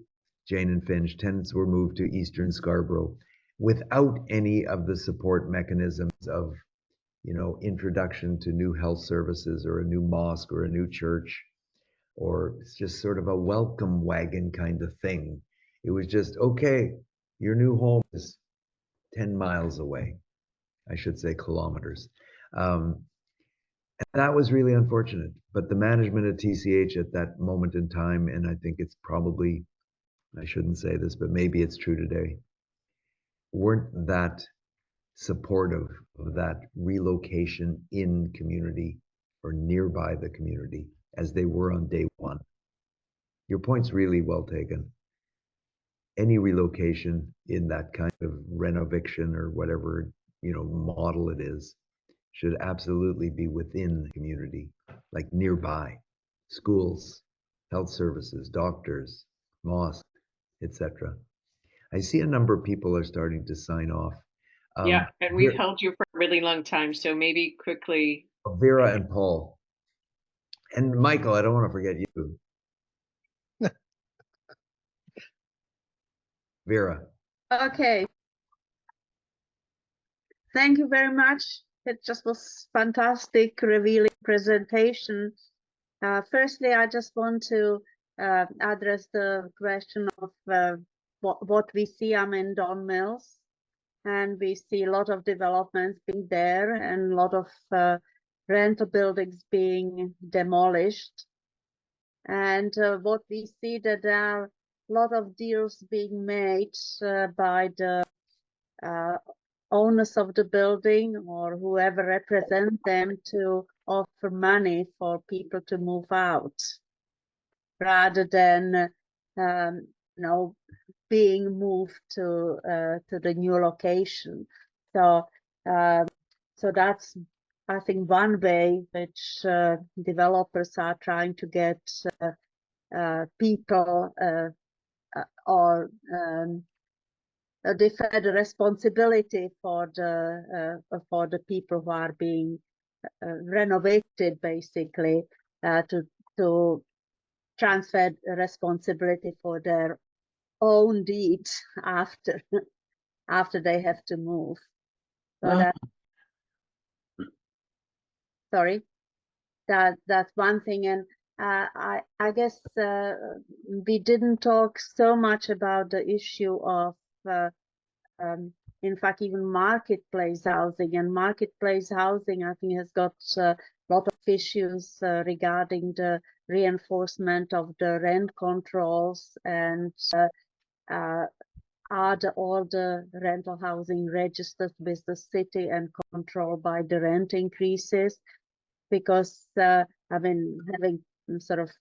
Jane and Finch, tenants were moved to Eastern Scarborough without any of the support mechanisms of, introduction to new health services or a new mosque or a new church, or it's just sort of a welcome wagon kind of thing. It was just, okay, your new home is 10 miles away. I should say kilometers. And that was really unfortunate. But the management at TCH at that moment in time, and I think it's probably, I shouldn't say this, but maybe it's true today, weren't that supportive of that relocation in community or nearby the community as they were on day one. Your point's really well taken. Any relocation in that kind of renoviction or whatever, model it is, should absolutely be within the community, like nearby, schools, health services, doctors, mosques, etc. I see a number of people are starting to sign off. Yeah, and we've held you for a really long time, so maybe quickly. Vera and Paul. And Michael, I don't want to forget you. Vera. Okay. Thank you very much. It just was fantastic, revealing presentation. Firstly, I just want to address the question of what we see. I'm in Don Mills, and we see a lot of developments being there and a lot of rental buildings being demolished. And what we see that there are a lot of deals being made by the owners of the building or whoever represents them to offer money for people to move out, rather than being moved to the new location. So that's, I think, one way which developers are trying to get people or defer the responsibility for the people who are being renovated, basically, to transfer the responsibility for their own deeds after they have to move. So that's one thing. And I guess we didn't talk so much about the issue of in fact, even marketplace housing. And marketplace housing, I think, has got a lot of issues regarding the reinforcement of the rent controls and are all the rental housing registered with the city and controlled by the rent increases. Because I've been having sort of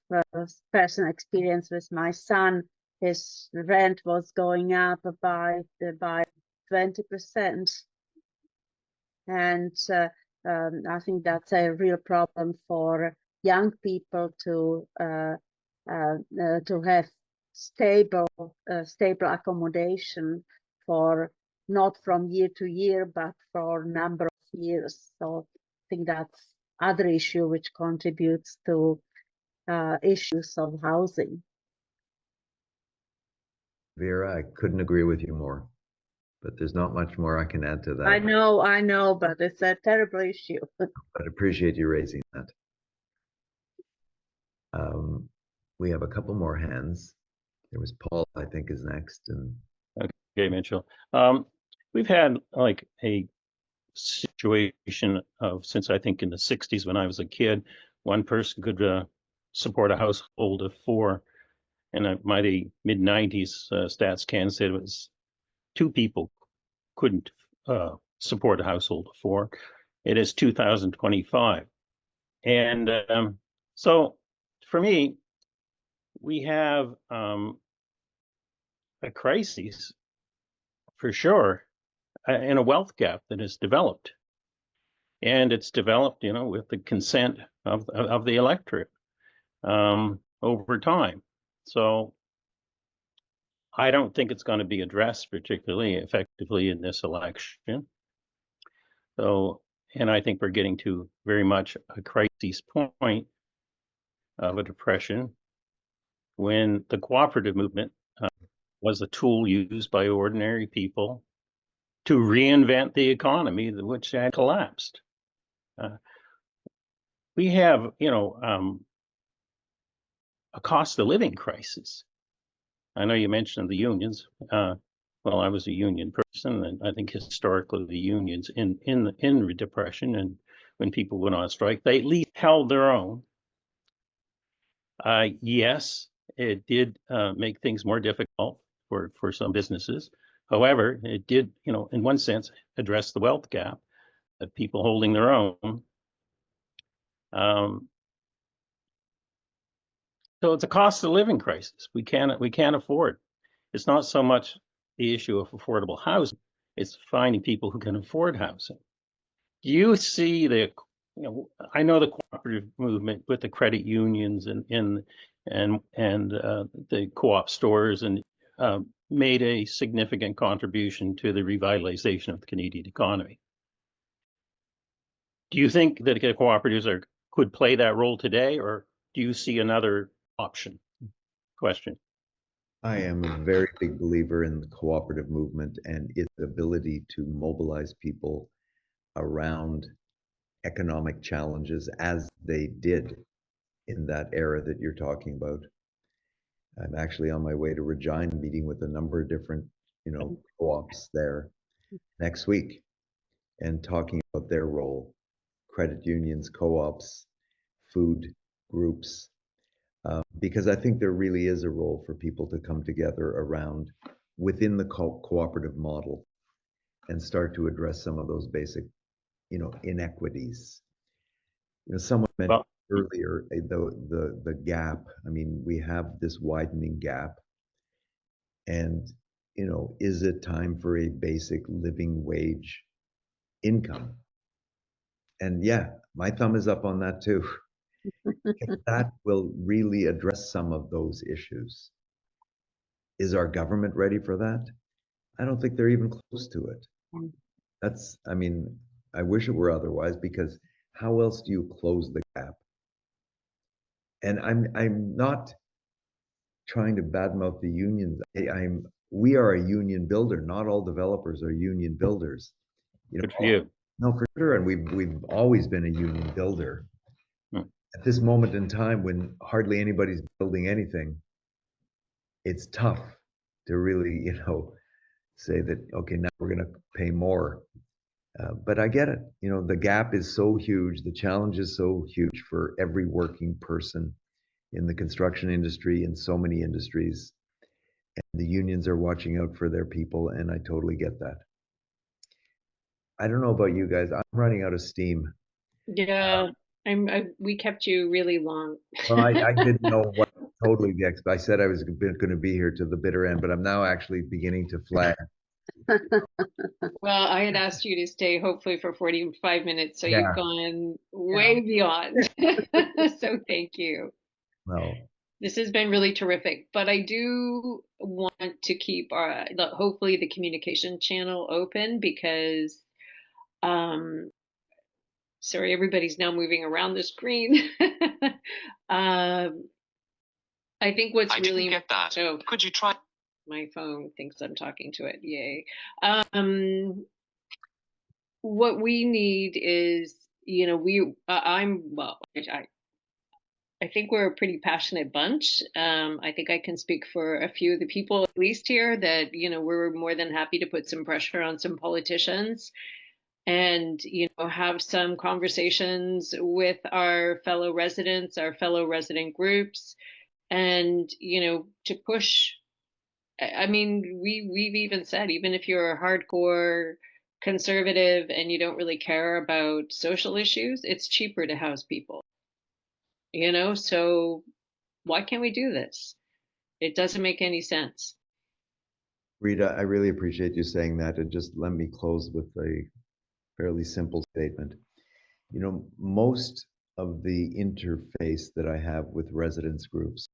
personal experience with my son. His rent was going up by 20%, and I think that's a real problem for young people to have stable accommodation for not from year to year, but for a number of years. So I think that's other issue which contributes to issues of housing. Vera, I couldn't agree with you more, but there's not much more I can add to that. I know, but it's a terrible issue. But I appreciate you raising that. We have a couple more hands. There was Paul, I think, is next. And okay, Mitchell. We've had like a situation of, since I think in the 60s when I was a kid, one person could support a household of 4. And by the mid-90s, Stats Can said it was 2 people couldn't support a household of 4. It is 2025. And so for me, we have a crisis for sure, and a wealth gap that has developed. and it's developed, with the consent of the electorate over time. So I don't think it's going to be addressed particularly effectively in this election. So, and I think we're getting to very much a crisis point of a depression when the cooperative movement was a tool used by ordinary people to reinvent the economy, which had collapsed. We have, a cost of living crisis. I know you mentioned the unions. Well, I was a union person, and I think historically the unions in the Depression and when people went on strike, they at least held their own. Yes, it did make things more difficult for some businesses. However, it did, in one sense, address the wealth gap of people holding their own. So it's a cost of living crisis. We can't afford. It's not so much the issue of affordable housing; it's finding people who can afford housing. Do you see I know the cooperative movement with the credit unions and the co-op stores and made a significant contribution to the revitalization of the Canadian economy. Do you think that the cooperatives could play that role today, or do you see another option? Question. I am a very big believer in the cooperative movement and its ability to mobilize people around economic challenges as they did in that era that you're talking about. I'm actually on my way to Regina meeting with a number of different, co-ops there next week and talking about their role, credit unions, co-ops, food groups, because I think there really is a role for people to come together around within the cooperative model and start to address some of those basic, inequities. Someone mentioned earlier the gap. I mean, we have this widening gap, and is it time for a basic living wage income? And yeah, my thumb is up on that too. That will really address some of those issues. Is our government ready for that? I don't think they're even close to it. I wish it were otherwise, because how else do you close the gap? And I'm not trying to badmouth the unions. We are a union builder. Not all developers are union builders. Good for you. No, for sure. And we've always been a union builder. At this moment in time, when hardly anybody's building anything, it's tough to really, say that, okay, now we're going to pay more. But I get it. The gap is so huge. The challenge is so huge for every working person in the construction industry, in so many industries. And the unions are watching out for their people, and I totally get that. I don't know about you guys. I'm running out of steam. Yeah, we kept you really long. Well, I didn't know what totally the expect. I said I was going to be here to the bitter end, but I'm now actually beginning to flag. Well, I had asked you to stay hopefully for 45 minutes, so you've gone way beyond. So thank you. Well, this has been really terrific, but I do want to keep hopefully the communication channel open, because sorry, everybody's now moving around the screen. I think what's really didn't get that. Oh, could you try? My phone thinks I'm talking to it. Yay. What we need is, I think we're a pretty passionate bunch. I think I can speak for a few of the people at least here that, we're more than happy to put some pressure on some politicians and, have some conversations with our fellow residents, our fellow resident groups, and, to push. I mean, we've even said, even if you're a hardcore conservative and you don't really care about social issues, it's cheaper to house people. So why can't we do this? It doesn't make any sense. Rita, I really appreciate you saying that, and just let me close with a fairly simple statement. You know, most of the interface that I have with residents groups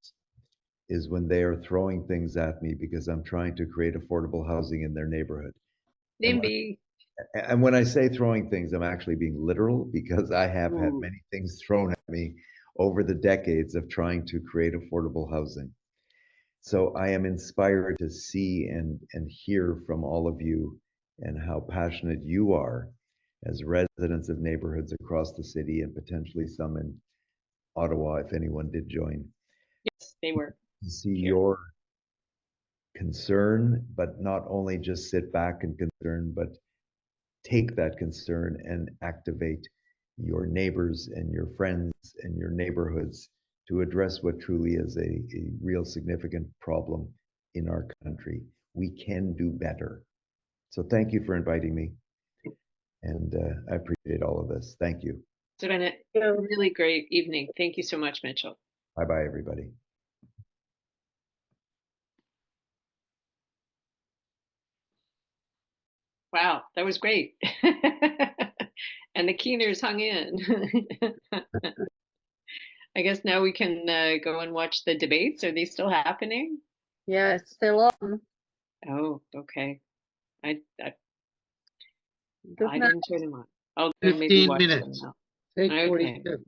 is when they are throwing things at me because I'm trying to create affordable housing in their neighborhood. NIMBY. And when I say throwing things, I'm actually being literal because I have had Ooh. many things thrown at me over the decades of trying to create affordable housing. So I am inspired to see and hear from all of you and how passionate you are as residents of neighborhoods across the city and potentially some in Ottawa if anyone did join. Yes, they were. To see your concern, but not only just sit back and concern, but take that concern and activate your neighbors and your friends and your neighborhoods to address what truly is a real significant problem in our country. We can do better. So thank you for inviting me. And I appreciate all of this. Thank you. It's been a really great evening. Thank you so much, Mitchell. Bye-bye, everybody. Wow, that was great. And the keeners hung in. I guess now we can go and watch the debates. Are they still happening? Yeah, it's still on. Oh, okay. I Good night. didn't turn them on. I'll go and maybe 15 watch them minutes. now. Take Okay. 47.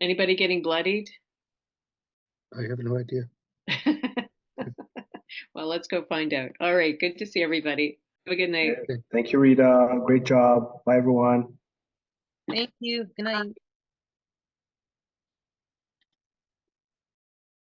Anybody getting bloodied? I have no idea. Well, let's go find out. All right. Good to see everybody. Have a good night. Thank you, Rita. Great job. Bye, everyone. Thank you. Good night.